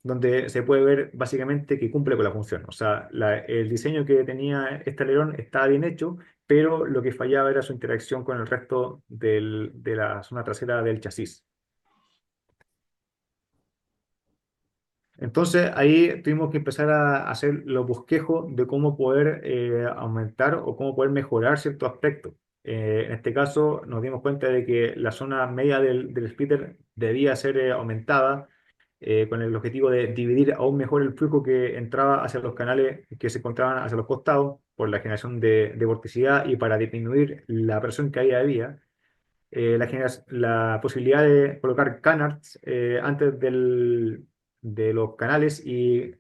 donde se puede ver básicamente que cumple con la función. O sea, el diseño que tenía este alerón estaba bien hecho, pero lo que fallaba era su interacción con el resto de la zona trasera del chasis. Entonces ahí tuvimos que empezar a hacer los bosquejos de cómo poder aumentar o cómo poder mejorar ciertos aspectos. En este caso nos dimos cuenta de que la zona media del splitter debía ser aumentada con el objetivo de dividir aún mejor el flujo que entraba hacia los canales que se encontraban hacia los costados por la generación de vorticidad y para disminuir la presión que ahí había la posibilidad de colocar canards antes de los canales y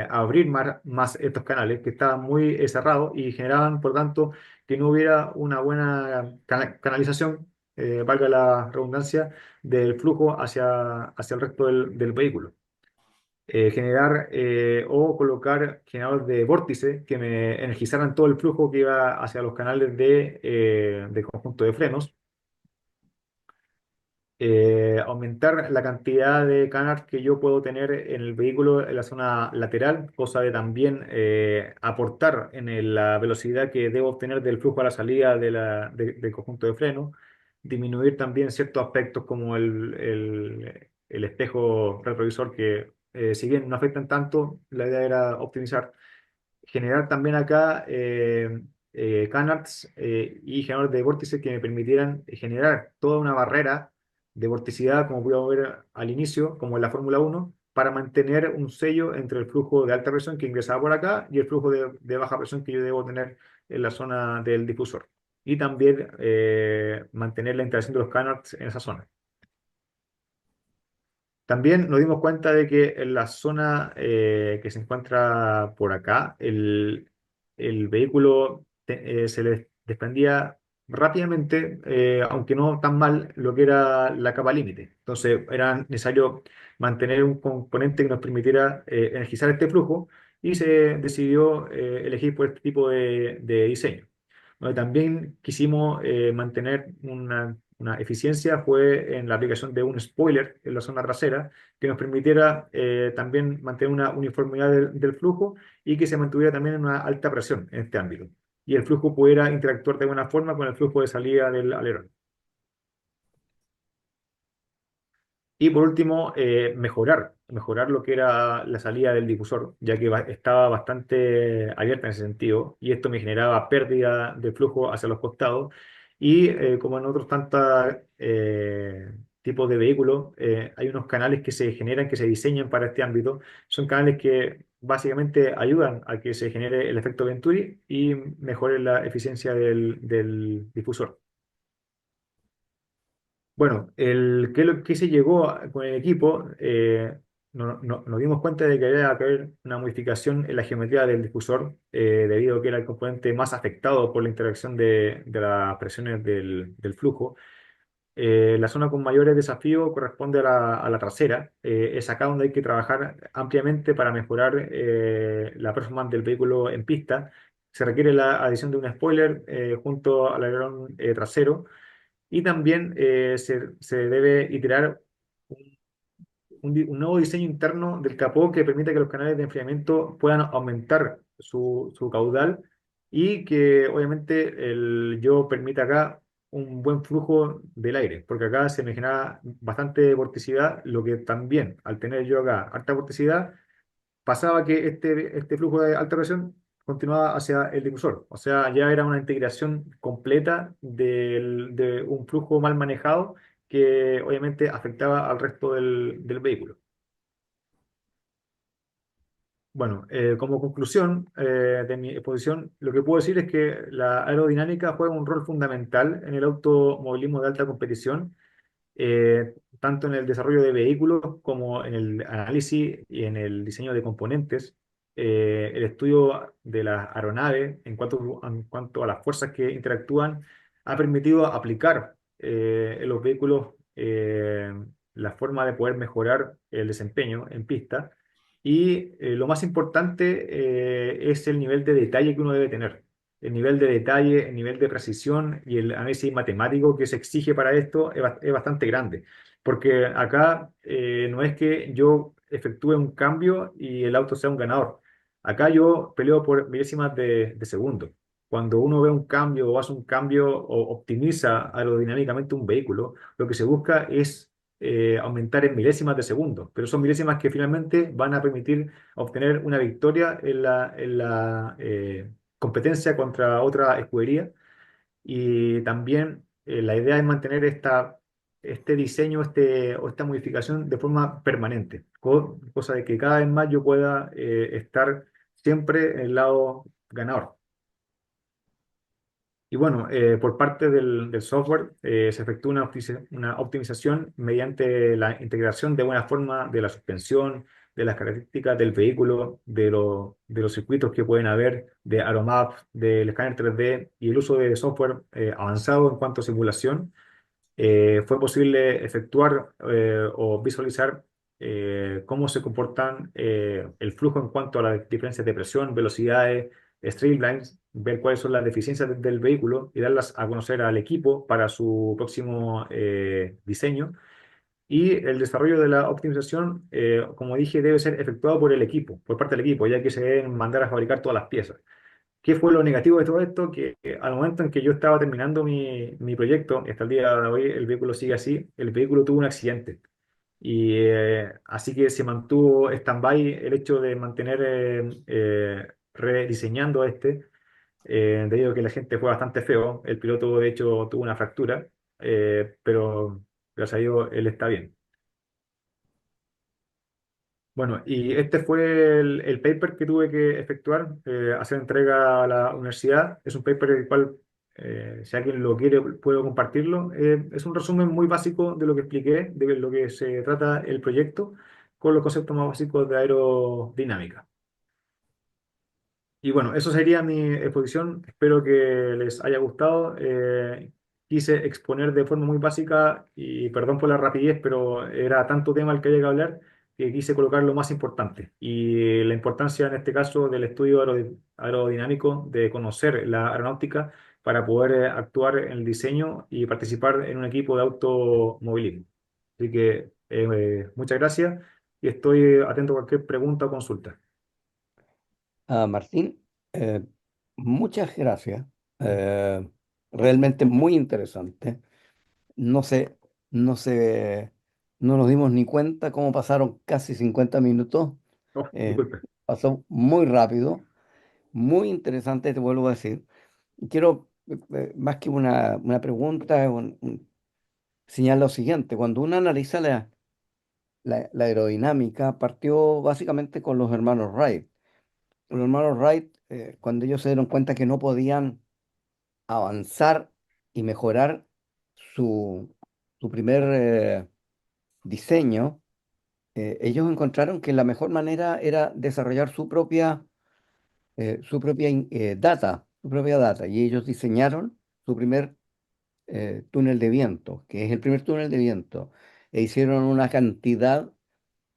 abrir más estos canales que estaban muy cerrados y generaban, por tanto, que no hubiera una buena canalización, valga la redundancia, del flujo hacia el resto del vehículo. Generar o colocar generadores de vórtice que me energizaran todo el flujo que iba hacia los canales de conjunto de frenos, aumentar la cantidad de canards que yo puedo tener en el vehículo en la zona lateral, cosa de también aportar la velocidad que debo obtener del flujo a la salida del conjunto de freno, disminuir también ciertos aspectos como el espejo retrovisor que si bien no afectan tanto, la idea era optimizar generar también acá canards y generadores de vórtices que me permitieran generar toda una barrera de vorticidad, como pudimos ver al inicio, como en la Fórmula 1, para mantener un sello entre el flujo de alta presión que ingresaba por acá y el flujo de baja presión que yo debo tener en la zona del difusor. Y también mantener la interacción de los canards en esa zona. También nos dimos cuenta de que en la zona que se encuentra por acá, el vehículo se le desprendía rápidamente, aunque no tan mal, lo que era la capa límite. Entonces era necesario mantener un componente que nos permitiera energizar este flujo y se decidió elegir por este tipo de diseño. Donde también quisimos mantener una eficiencia fue en la aplicación de un spoiler en la zona trasera que nos permitiera también mantener una uniformidad del flujo y que se mantuviera también en una alta presión en este ámbito. Y el flujo pudiera interactuar de buena forma con el flujo de salida del alerón. Y por último, mejorar lo que era la salida del difusor, ya que estaba bastante abierta en ese sentido, y esto me generaba pérdida de flujo hacia los costados. Y como en otros tantos tipos de vehículos, hay unos canales que se generan, que se diseñan para este ámbito. Son canales que básicamente ayudan a que se genere el efecto Venturi y mejore la eficiencia del difusor. Bueno, ¿qué se llegó con el equipo? nos dimos cuenta de que había que haber una modificación en la geometría del difusor, debido a que era el componente más afectado por la interacción de las presiones del flujo. La zona con mayores desafíos corresponde a la trasera. Es acá donde hay que trabajar ampliamente para mejorar la performance del vehículo en pista. Se requiere la adición de un spoiler junto al alerón trasero, y también se debe iterar un nuevo diseño interno del capó que permita que los canales de enfriamiento puedan aumentar su caudal, y que obviamente el yo permita acá un buen flujo del aire, porque acá se me genera bastante vorticidad, lo que también al tener yo acá alta vorticidad pasaba que este flujo de alta presión continuaba hacia el difusor. O sea, ya era una integración completa de un flujo mal manejado que obviamente afectaba al resto del vehículo. Bueno, como conclusión de mi exposición, lo que puedo decir es que la aerodinámica juega un rol fundamental en el automovilismo de alta competición, tanto en el desarrollo de vehículos como en el análisis y en el diseño de componentes. El estudio de las aeronaves en cuanto a las fuerzas que interactúan ha permitido aplicar en los vehículos la forma de poder mejorar el desempeño en pista. Y lo más importante es el nivel de detalle que uno debe tener. El nivel de detalle, el nivel de precisión y el análisis matemático que se exige para esto es bastante grande. Porque acá no es que yo efectúe un cambio y el auto sea un ganador. Acá yo peleo por milésimas de segundo. Cuando uno ve un cambio o hace un cambio o optimiza aerodinámicamente un vehículo, lo que se busca es aumentar en milésimas de segundo, pero son milésimas que finalmente van a permitir obtener una victoria en la competencia contra otra escudería. Y también la idea es mantener este diseño o esta modificación de forma permanente, cosa de que cada vez más yo pueda estar siempre en el lado ganador. Y bueno, por parte del software se efectúa una optimización mediante la integración de buena forma de la suspensión, de las características del vehículo, de los circuitos que pueden haber, de Aeromap, del escáner 3D y el uso de software avanzado en cuanto a simulación. Fue posible efectuar o visualizar cómo se comportan el flujo en cuanto a las diferencias de presión, velocidades, streamlines, ver cuáles son las deficiencias del vehículo y darlas a conocer al equipo para su próximo diseño. Y el desarrollo de la optimización, como dije, debe ser efectuado por el equipo, por parte del equipo, ya que se deben mandar a fabricar todas las piezas. ¿Qué fue lo negativo de todo esto? Que al momento en que yo estaba terminando mi proyecto, y hasta el día de hoy el vehículo sigue así, el vehículo tuvo un accidente. Y así que se mantuvo stand-by el hecho de mantener rediseñando debido a que la gente fue bastante feo. El piloto, de hecho, tuvo una fractura, pero gracias a Dios él está bien. Bueno, y este fue el paper que tuve que efectuar, hacer entrega a la universidad. Es un paper el cual, si alguien lo quiere, puedo compartirlo. Es un resumen muy básico de lo que expliqué, de lo que se trata el proyecto, con los conceptos más básicos de aerodinámica. Y bueno, eso sería mi exposición. Espero que les haya gustado. Quise exponer de forma muy básica y perdón por la rapidez, pero era tanto tema el que había que hablar que quise colocar lo más importante. Y la importancia en este caso del estudio aerodinámico, de conocer la aeronáutica para poder actuar en el diseño y participar en un equipo de automovilismo. Así que muchas gracias y estoy atento a cualquier pregunta o consulta. Martín, eh, muchas gracias. Eh, Realmente muy interesante. No sé, no sé, no nos dimos ni cuenta cómo pasaron casi 50 minutos. Oh, Eh, disculpe. Pasó muy rápido, muy interesante, te vuelvo a decir. Quiero, más que una pregunta, señalar lo siguiente. Cuando uno analiza la aerodinámica, partió básicamente con los hermanos Wright. Los hermanos Wright, cuando ellos se dieron cuenta que no podían avanzar y mejorar su, su primer diseño, ellos encontraron que la mejor manera era desarrollar su propia data, y ellos diseñaron su primer túnel de viento, que es el primer túnel de viento, e hicieron una cantidad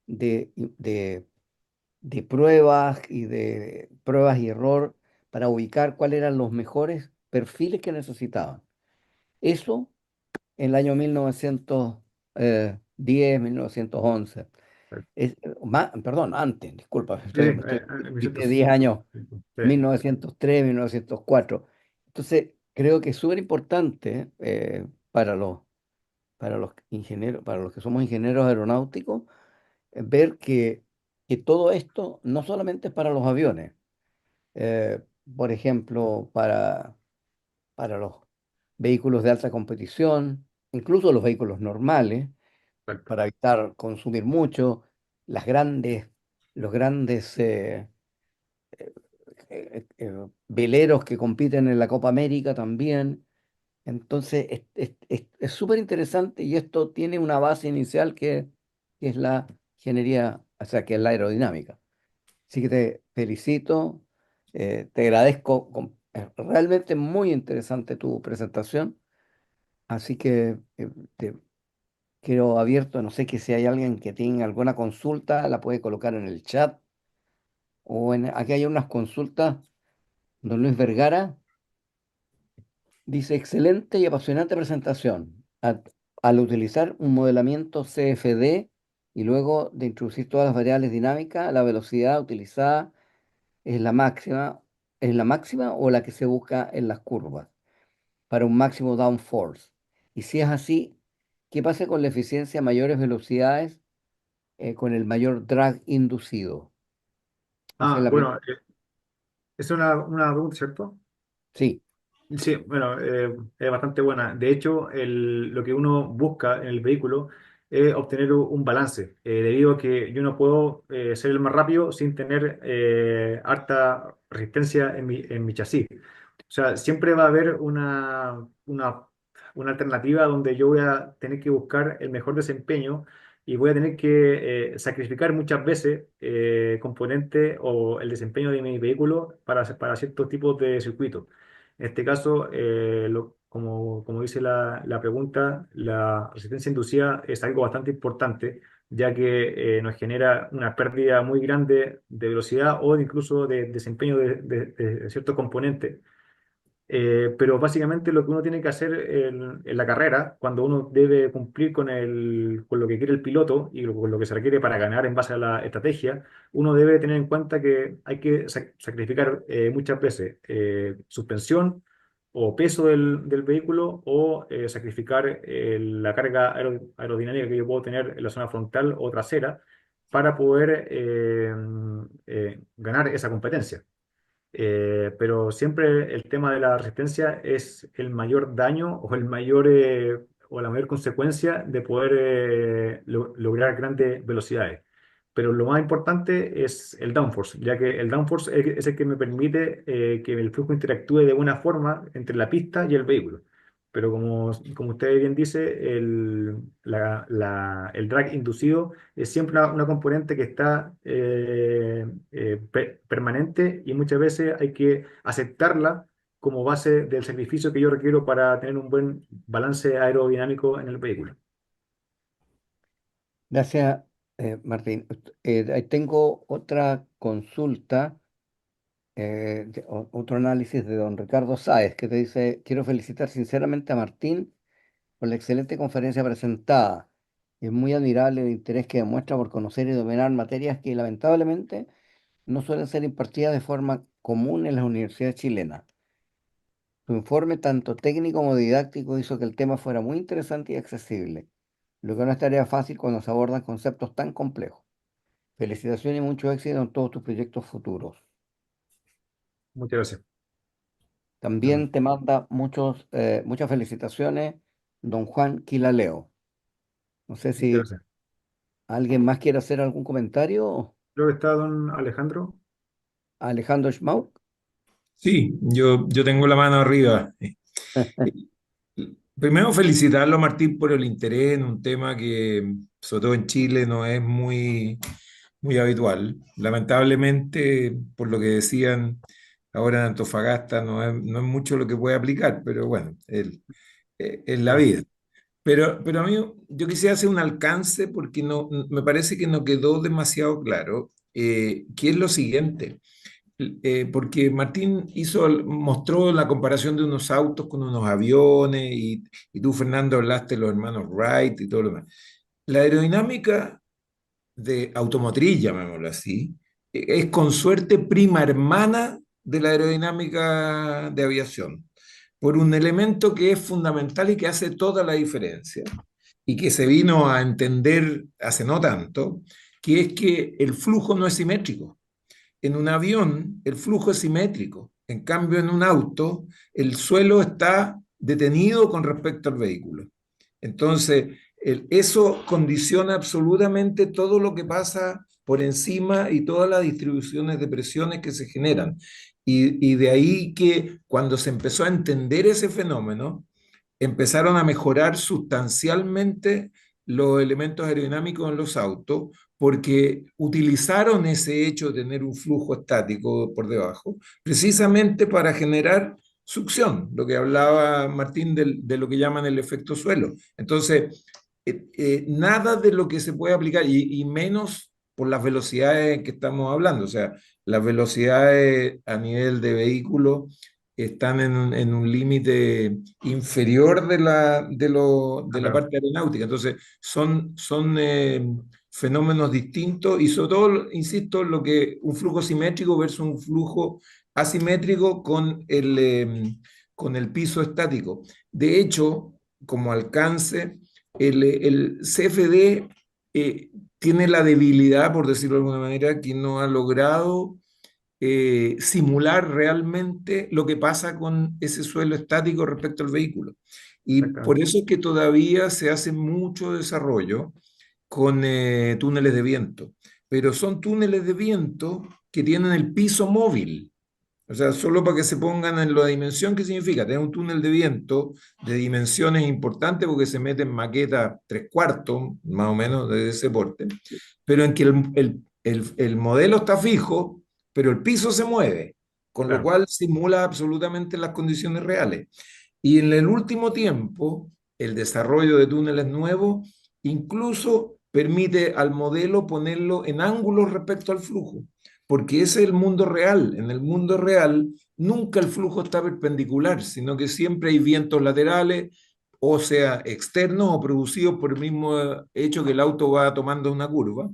de, de, de pruebas y error para ubicar cuáles eran los mejores perfiles que necesitaban. Eso en el año 1910, 1911. Perdón, antes, disculpa, Sí, dije 10 años, sí, 1903, 1904. Entonces, creo que es súper importante para los ingenieros, para los que somos ingenieros aeronáuticos, ver que todo esto no solamente es para los aviones, eh, por ejemplo, para los vehículos de alta competición, incluso los vehículos normales, exacto. para evitar consumir mucho, las grandes, los grandes veleros que compiten en la Copa América también. Entonces, es súper interesante, y esto tiene una base inicial que es la ingeniería, o sea, que es la aerodinámica. Así que te felicito, te agradezco. Es realmente muy interesante tu presentación. Así que te quiero abierto, no sé que si hay alguien que tenga alguna consulta, la puede colocar en el chat, aquí hay unas consultas. Don Luis Vergara dice: excelente y apasionante presentación. Al utilizar un modelamiento CFD y luego de introducir todas las variables dinámicas, la velocidad utilizada es la máxima, ¿es la máxima o la que se busca en las curvas para un máximo downforce? Y si es así, ¿qué pasa con la eficiencia a mayores velocidades con el mayor drag inducido? Esa es la Bueno, primera. es una pregunta, ¿cierto? Sí, Sí, bueno, es bastante buena. De hecho, lo que uno busca en el vehículo es obtener un balance, debido a que yo no puedo ser el más rápido sin tener harta resistencia en mi chasis. O sea, siempre va a haber una alternativa donde yo voy a tener que buscar el mejor desempeño y voy a tener que sacrificar muchas veces componentes o el desempeño de mi vehículo para ciertos tipos de circuitos. En este caso, como dice la pregunta, la resistencia inducida es algo bastante importante, ya que nos genera una pérdida muy grande de velocidad o incluso de desempeño de ciertos componentes. Pero básicamente lo que uno tiene que hacer en la carrera, cuando uno debe cumplir con lo que quiere el piloto y con lo que se requiere para ganar en base a la estrategia, uno debe tener en cuenta que hay que sacrificar muchas veces suspensión o peso del vehículo, o sacrificar la carga aerodinámica que yo puedo tener en la zona frontal o trasera para poder ganar esa competencia. Pero siempre el tema de la resistencia es el mayor daño o o la mayor consecuencia de poder lograr grandes velocidades. Pero lo más importante es el downforce, ya que el downforce es el que me permite que el flujo interactúe de buena forma entre la pista y el vehículo. Pero como usted bien dice, el drag inducido es siempre una componente que está permanente, y muchas veces hay que aceptarla como base del sacrificio que yo requiero para tener un buen balance aerodinámico en el vehículo. gracias, Martín. Ahí tengo otra consulta, otro análisis de don Ricardo Sáez, que te dice: quiero felicitar sinceramente a Martín por la excelente conferencia presentada. Es muy admirable el interés que demuestra por conocer y dominar materias que lamentablemente no suelen ser impartidas de forma común en las universidades chilenas. Su informe, tanto técnico como didáctico, hizo que el tema fuera muy interesante y accesible, lo que no es tarea fácil cuando se abordan conceptos tan complejos. Felicitaciones y mucho éxito en todos tus proyectos futuros. Muchas gracias. También te manda muchas felicitaciones don Juan Quilaleo. No sé Muchas si gracias. alguien más quiere hacer algún comentario. Creo que está don Alejandro. Alejandro Schmauk. Sí, yo tengo la mano arriba. Primero felicitarlo, Martín, por el interés en un tema sobre todo en Chile, no es muy habitual. Lamentablemente, por lo que decían ahora en Antofagasta, no es mucho lo que puede aplicar, pero bueno, es la Claro. vida. Pero a mí, yo quisiera hacer un alcance porque no, me parece que no quedó demasiado claro, que es lo siguiente. Porque Martín mostró la comparación de unos autos con unos aviones y tú, Fernando, hablaste de los hermanos Wright y todo lo demás. La aerodinámica de automotriz, llamémoslo así, es con suerte prima hermana de la aerodinámica de aviación, por un elemento que es fundamental y que hace toda la diferencia, y que se vino a entender hace no tanto, que es que el flujo no es simétrico. En un avión el flujo es simétrico, en cambio en un auto el suelo está detenido con respecto al vehículo. Entonces, eso condiciona absolutamente todo lo que pasa por encima y todas las distribuciones de presiones que se generan. Y de ahí que cuando se empezó a entender ese fenómeno, empezaron a mejorar sustancialmente los elementos aerodinámicos en los autos porque utilizaron ese hecho de tener un flujo estático por debajo precisamente para generar succión, lo que hablaba Martín de lo que llaman el efecto suelo. Entonces, nada de lo que se puede aplicar, y menos por las velocidades que estamos hablando, o sea, las velocidades a nivel de vehículo están en un límite inferior de la Claro. parte aeronáutica. Entonces, son fenómenos distintos y sobre todo, insisto, lo que un flujo simétrico versus un flujo asimétrico con el piso estático. De hecho, como alcance, el CFD tiene la debilidad, por decirlo de alguna manera, que no ha logrado simular realmente lo que pasa con ese suelo estático respecto al vehículo. Y por Exactamente. eso es que todavía se hace mucho desarrollo con túneles de viento, pero son túneles de viento que tienen el piso móvil. O sea, solo para que se pongan en la dimensión que significa tener un túnel de viento de dimensiones importantes, porque se mete en maqueta 3/4, más o menos, de ese porte, pero en que el modelo está fijo, pero el piso se mueve, con lo Claro. cual simula absolutamente las condiciones reales. Y en el último tiempo, el desarrollo de túneles nuevos incluso permite al modelo ponerlo en ángulos respecto al flujo, porque ese es el mundo real. En el mundo real, nunca el flujo está perpendicular, sino que siempre hay vientos laterales, o sea, externos o producidos por el mismo hecho que el auto va tomando una curva.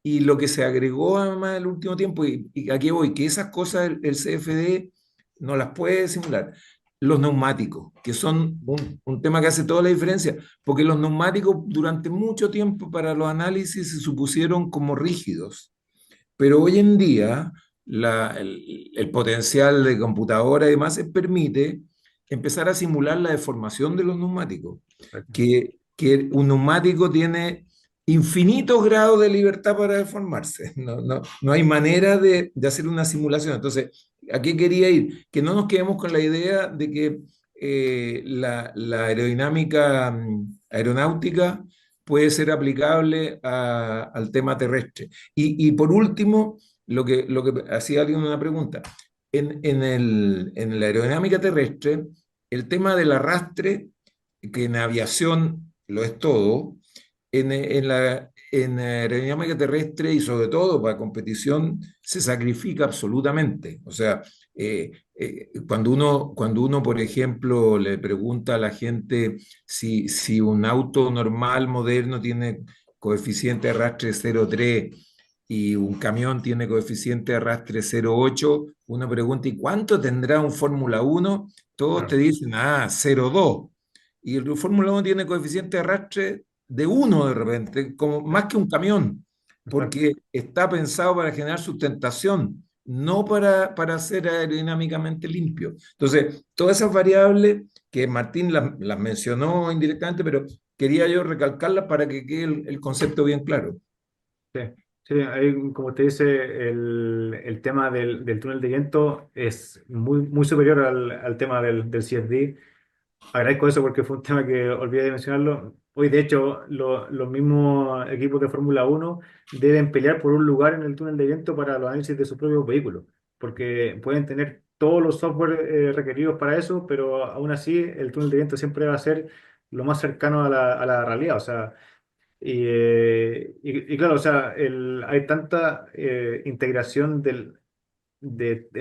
Y lo que se agregó además en el último tiempo, y aquí voy, que esas cosas el CFD no las puede simular. Los neumáticos, que son un tema que hace toda la diferencia, porque los neumáticos durante mucho tiempo para los análisis se supusieron como rígidos, pero hoy en día el potencial de computadora y demás permite empezar a simular la deformación de los neumáticos, Exacto. que un neumático tiene infinitos grados de libertad para deformarse. No hay manera de hacer una simulación. Entonces, ¿a qué quería ir? Que no nos quedemos con la idea de que la aerodinámica aeronáutica puede ser aplicable al tema terrestre. Y por último, lo que hacía alguien una pregunta, en la aerodinámica terrestre, el tema del arrastre, que en aviación lo es todo, en la aerodinámica terrestre y sobre todo para competición se sacrifica absolutamente. O sea, cuando uno, por ejemplo, le pregunta a la gente si un auto normal, moderno, tiene coeficiente de arrastre 0,3 y un camión tiene coeficiente de arrastre 0,8, uno pregunta, ¿y cuánto tendrá un Fórmula 1? Todos te Claro. dicen, 0,2. Y el Fórmula 1 tiene coeficiente de arrastre de 1 de repente, como más que un camión, Exacto. porque está pensado para generar sustentación, no para ser aerodinámicamente limpio. Entonces, todas esas variables que Martín las mencionó indirectamente, pero quería yo recalcarlas para que quede el concepto bien claro. Sí, sí, ahí, como te dice, el tema del túnel de viento es muy, muy superior al tema del CFD. agradezco eso porque fue un tema que olvidé de mencionarlo. Hoy, de hecho, los mismos equipos de Fórmula Uno deben pelear por un lugar en el túnel de viento para los análisis de sus propios vehículos, porque pueden tener todos los software requeridos para eso, pero aún así el túnel de viento siempre va a ser lo más cercano a la realidad. O sea, y claro, o sea, hay tanta integración del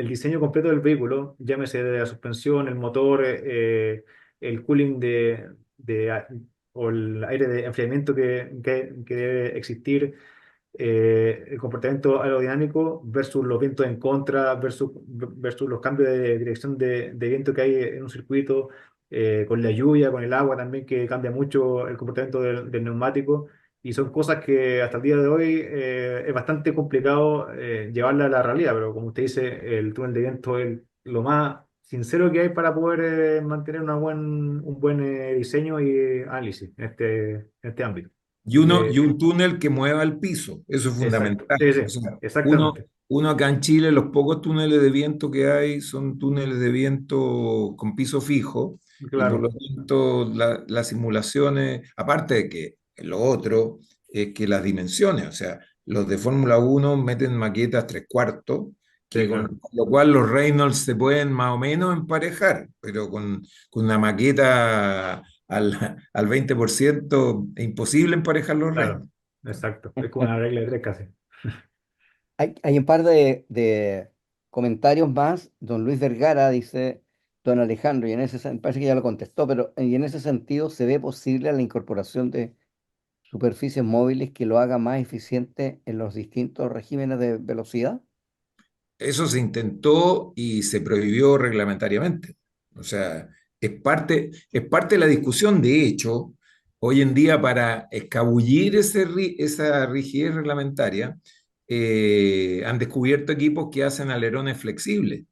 diseño completo del vehículo, llámese de la suspensión, el motor, el cooling o el aire de enfriamiento que debe existir, el comportamiento aerodinámico versus los vientos en contra, versus los cambios de dirección de viento que hay en un circuito, con la lluvia, con el agua también, que cambia mucho el comportamiento del neumático. Y son cosas que hasta el día de hoy es bastante complicado llevarla a la realidad, pero como usted dice, el túnel de viento es lo más sincero que hay para poder mantener un buen diseño y análisis en este ámbito. Así Y que, un túnel que mueva el piso, eso es exacto, fundamental. sí, sí, O sea, exactamente, uno acá en Chile, los pocos túneles de viento que hay son túneles de viento con piso fijo, y por lo claro, tanto las simulaciones, aparte de que lo otro es que las dimensiones, o sea, los de Fórmula Uno meten maquetas tres cuartos, sí, que claro, con lo cual los Reynolds se pueden más o menos emparejar, pero con una maqueta al 20% es imposible emparejar los claro, reinos. exacto, es como una regla de tres casi. Hay un par de comentarios más. Don Luis Vergara dice, don Alejandro, y parece que ya lo contestó, pero y en ese sentido, ¿se ve posible la incorporación de superficies móviles que lo haga más eficiente en los distintos regímenes de velocidad? Eso se intentó y se prohibió reglamentariamente. O sea, es parte de la discusión. De hecho, hoy en día para escabullir esa rigidez reglamentaria, han descubierto equipos que hacen alerones flexibles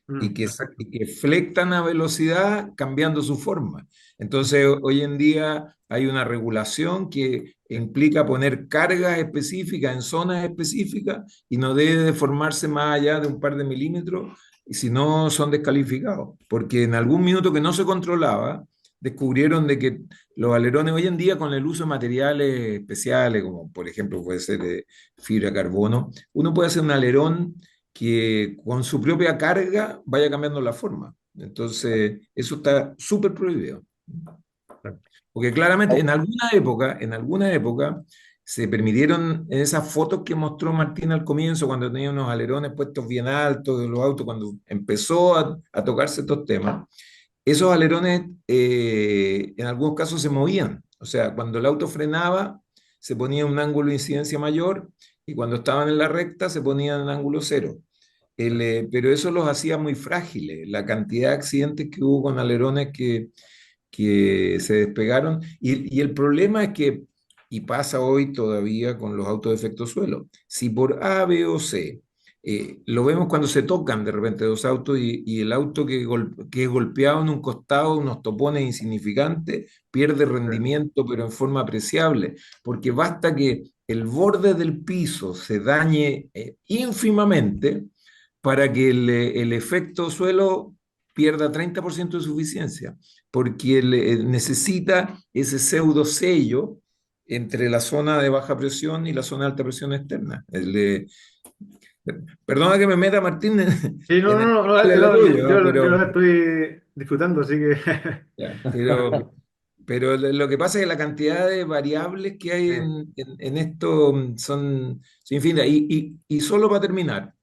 Exacto, y que flectan a velocidad cambiando su forma. Entonces, hoy en día hay una regulación que sí, implica poner cargas específicas en zonas específicas y no debe deformarse más allá de un par de milímetros, y si no son descalificados. Porque en algún minuto que no se controlaba, descubrieron de que los alerones hoy en día con el uso de materiales especiales, como por ejemplo puede ser de fibra de carbono, uno puede hacer un alerón que con su propia carga vaya cambiando la forma. Entonces, eso está súper prohibido. claro. Porque claramente Au- en alguna época se permitieron en esas fotos que mostró Martín al comienzo, cuando tenía unos alerones puestos bien altos de los autos, cuando empezó a tocarse estos temas, esos alerones en algunos casos se movían. O sea, cuando el auto frenaba, se ponía un ángulo de incidencia mayor y cuando estaban en la recta se ponía en ángulo cero. Pero eso los hacía muy frágiles. La cantidad de accidentes que hubo con alerones que se despegaron. Y el problema es que, y pasa hoy todavía con los autos de efecto suelo, si por A, B o C, lo vemos cuando se tocan de repente dos autos y el auto que es golpeado en un costado, unos topones insignificantes, pierde Sí, rendimiento, pero en forma apreciable, porque basta que el borde del piso se dañe ínfimamente para que el efecto suelo pierda 30% de su eficiencia, porque necesita ese pseudo sello entre la zona de baja presión y la zona de alta presión externa. Perdona que me meta, Martín, sí, no, en el no, no, de lo no, tuyo, yo pero, lo estoy disfrutando, así que ya, pero lo que pasa es que la cantidad de variables que hay sí, en esto son infinitas. Y solo para terminar,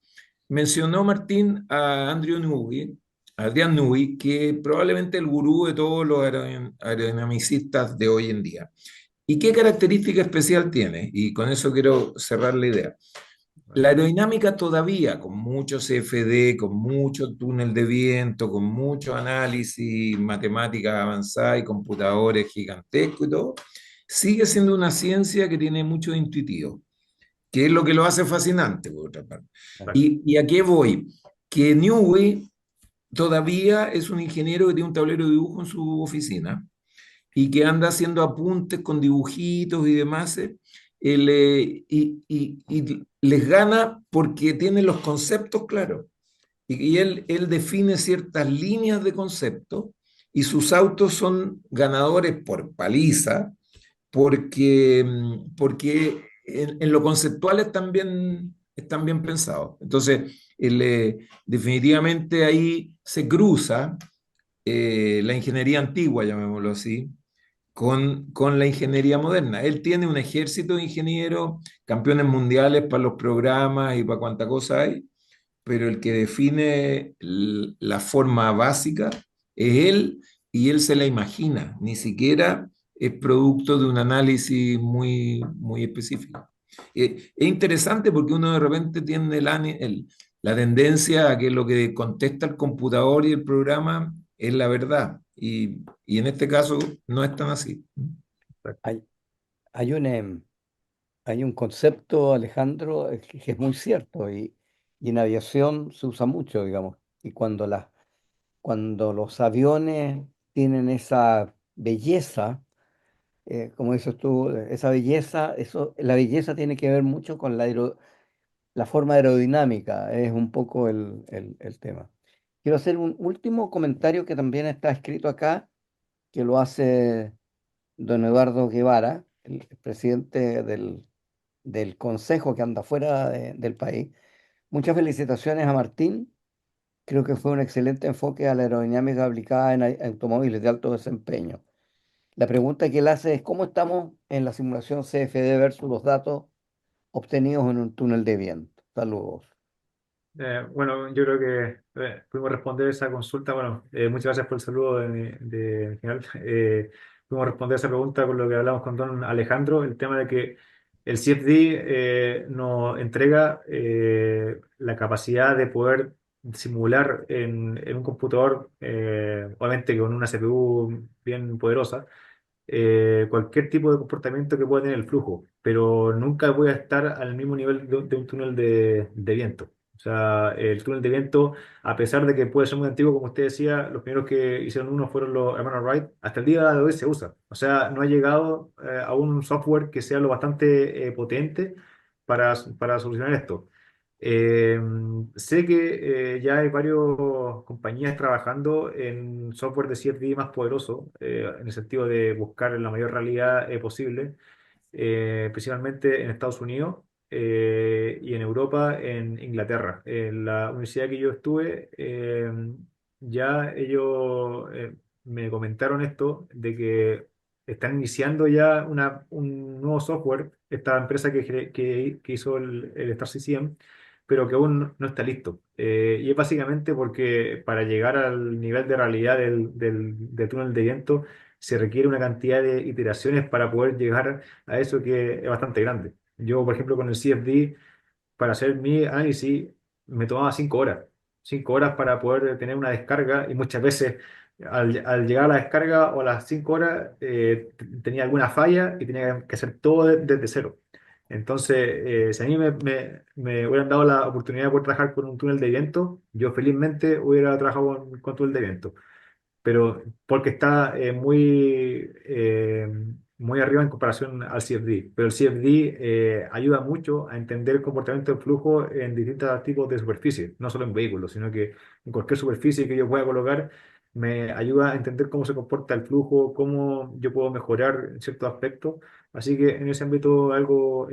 mencionó Martín a Andrew Newey, a Adrian Newey, que probablemente el gurú de todos los aerodinamicistas de hoy en día. ¿Y qué característica especial tiene? Y con eso quiero cerrar la idea. La aerodinámica todavía, con mucho CFD, con mucho túnel de viento, con mucho análisis, matemáticas avanzadas y computadores gigantescos y todo, sigue siendo una ciencia que tiene mucho de intuitivo, que es lo que lo hace fascinante, por otra parte. exacto, ¿Y a qué voy? Que Newey todavía es un ingeniero que tiene un tablero de dibujo en su oficina y que anda haciendo apuntes con dibujitos y demás, y les gana porque tiene los conceptos claros. Y él define ciertas líneas de concepto y sus autos son ganadores por paliza, porque en lo conceptual están bien pensados. Entonces, definitivamente ahí se cruza la ingeniería antigua, llamémoslo así, con la ingeniería moderna. Él tiene un ejército de ingenieros, campeones mundiales para los programas y para cuánta cosa hay, pero el que define la forma básica es él y él se la imagina, ni siquiera es producto de un análisis muy específico. Es interesante porque uno de repente tiene la tendencia a que lo que contesta el computador y el programa es la verdad, y en este caso no es tan así. Hay, hay un, hay un concepto, Alejandro, que es muy cierto y en aviación se usa mucho, digamos. Y cuando los aviones tienen esa belleza, como dices tú, esa belleza, la belleza tiene que ver mucho con la forma aerodinámica, es un poco el tema. Quiero hacer un último comentario que también está escrito acá, que lo hace don Eduardo Guevara, el presidente del consejo que anda fuera del país. Muchas felicitaciones a Martín. Creo que fue un excelente enfoque a la aerodinámica aplicada en automóviles de alto desempeño. La pregunta que él hace es cómo estamos en la simulación CFD versus los datos obtenidos en un túnel de viento. Saludos. Bueno, yo creo que pudimos responder esa consulta. Bueno, muchas gracias por el saludo de general. Pudimos responder esa pregunta con lo que hablamos con don Alejandro, el tema de que el CFD nos entrega la capacidad de poder simular en un computador, obviamente con una CPU bien poderosa, cualquier tipo de comportamiento que pueda tener el flujo, pero nunca voy a estar al mismo nivel de un túnel de viento. O sea, el túnel de viento, a pesar de que puede ser muy antiguo, como usted decía, los primeros que hicieron uno fueron los hermanos Wright, hasta el día de hoy se usa. O sea, no ha llegado a un software que sea lo bastante potente para solucionar esto. Eh, Sé que ya hay varias compañías trabajando en software de CFD más poderoso, en el sentido de buscar la mayor realidad posible, principalmente en Estados Unidos y en Europa, en Inglaterra. En la universidad que yo estuve, ya ellos me comentaron esto, de que están iniciando ya un nuevo software, esta empresa que hizo el Star CCM, pero que aún no está listo. Y es básicamente porque para llegar al nivel de realidad del túnel de viento se requiere una cantidad de iteraciones para poder llegar a eso, que es bastante grande. Yo, por ejemplo, con el CFD, para hacer mi análisis, me tomaba 5 horas. 5 horas para poder tener una descarga, y muchas veces al llegar a la descarga o a las 5 horas tenía alguna falla y tenía que hacer todo desde cero. Entonces, si a mí me hubieran dado la oportunidad de poder trabajar con un túnel de viento, yo felizmente hubiera trabajado con túnel de viento, pero porque está muy arriba en comparación al CFD. Pero el CFD ayuda mucho a entender el comportamiento del flujo en distintos tipos de superficies, no solo en vehículos, sino que en cualquier superficie que yo pueda colocar, me ayuda a entender cómo se comporta el flujo, cómo yo puedo mejorar en ciertos aspectos. Así que en ese ámbito algo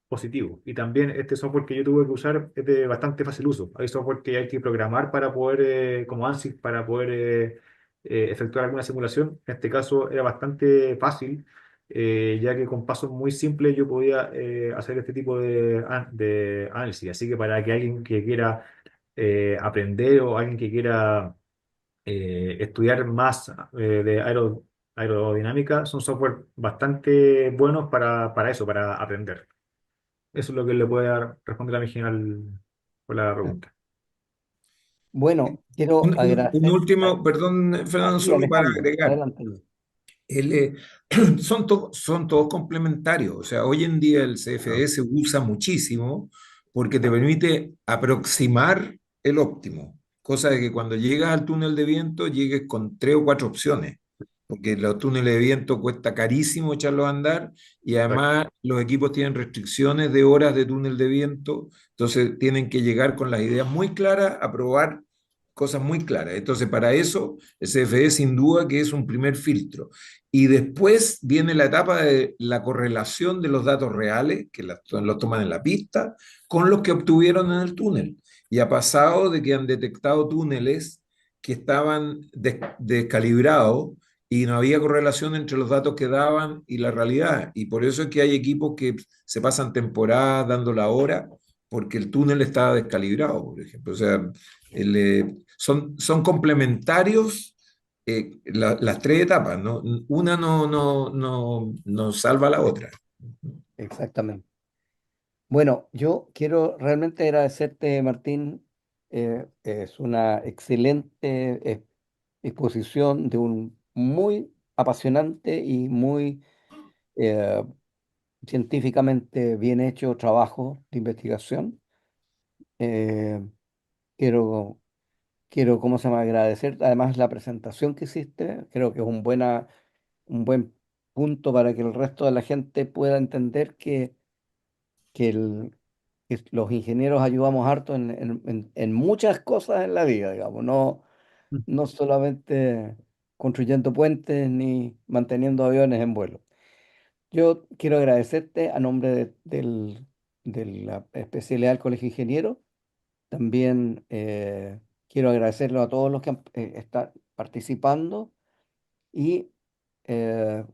positivo. Y también este software que yo tuve que usar es de bastante fácil uso. Hay software que hay que programar para poder, como ANSYS, para poder efectuar alguna simulación. En este caso era bastante fácil, ya que con pasos muy simples yo podía hacer este tipo de análisis. Así que para que alguien que quiera aprender, o alguien que quiera estudiar más de aerodinámica, son software bastante buenos para eso, para aprender. Eso es lo que le puede responder a mi general por la pregunta. Bueno, quiero Un agradecer. último, perdón, Fernando, Sí, solo para Alejandro, agregar. adelante. Él, son todos complementarios. O sea, hoy en día el Claro, CFD se usa muchísimo porque te permite aproximar el óptimo, cosa de que cuando llegas al túnel de viento llegues con 3 o 4 opciones, porque los túneles de viento cuesta carísimo echarlos a andar, y exacto. además los equipos tienen restricciones de horas de túnel de viento, entonces tienen que llegar con las ideas muy claras a probar cosas muy claras. Entonces, para eso, el CFD sin duda que es un primer filtro. Y después viene la etapa de la correlación de los datos reales, que los toman en la pista, con los que obtuvieron en el túnel. Y ha pasado de que han detectado túneles que estaban descalibrados y no había correlación entre los datos que daban y la realidad. Y por eso es que hay equipos que se pasan temporadas dando la hora porque el túnel estaba descalibrado, por ejemplo. O sea, son complementarios las tres etapas, ¿no? Una no salva a la otra. Exactamente. Bueno, yo quiero realmente agradecerte, Martín. Es una excelente exposición de un muy apasionante y muy eh, científicamente bien hecho trabajo de investigación. Eh, quiero, ¿cómo se llama? Agradecer además la presentación que hiciste. Creo que es un buen punto para que el resto de la gente pueda entender que, que los ingenieros ayudamos harto en muchas cosas en la vida, digamos, no solamente construyendo puentes ni manteniendo aviones en vuelo. Yo quiero agradecerte a nombre de la especialidad del Colegio de Ingenieros. También quiero agradecerlo a todos los que están participando y eh,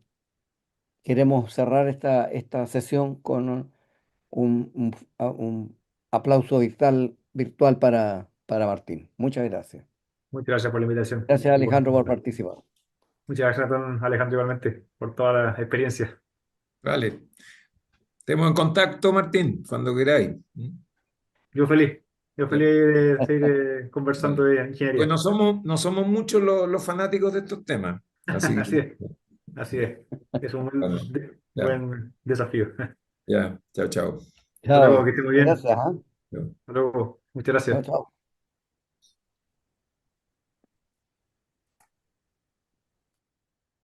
queremos cerrar esta sesión con un aplauso virtual para Martín. Muchas gracias. Muchas gracias por la invitación. Gracias, Igual. Alejandro, por participar. Muchas gracias, don Alejandro, igualmente, por toda la experiencia. Vale. Estemos en contacto, Martín, cuando queráis. Yo feliz, yo Ya, feliz de seguir conversando vale. de Pues ingeniería. no somos muchos los fanáticos de estos temas. Así Así que, es, así es. Es un bueno, ya, buen desafío. ya, chao, chao. Hasta luego, Chao. que esté muy bien. Gracias, ¿ah? Chao. Hasta luego, muchas Chao, gracias. chao.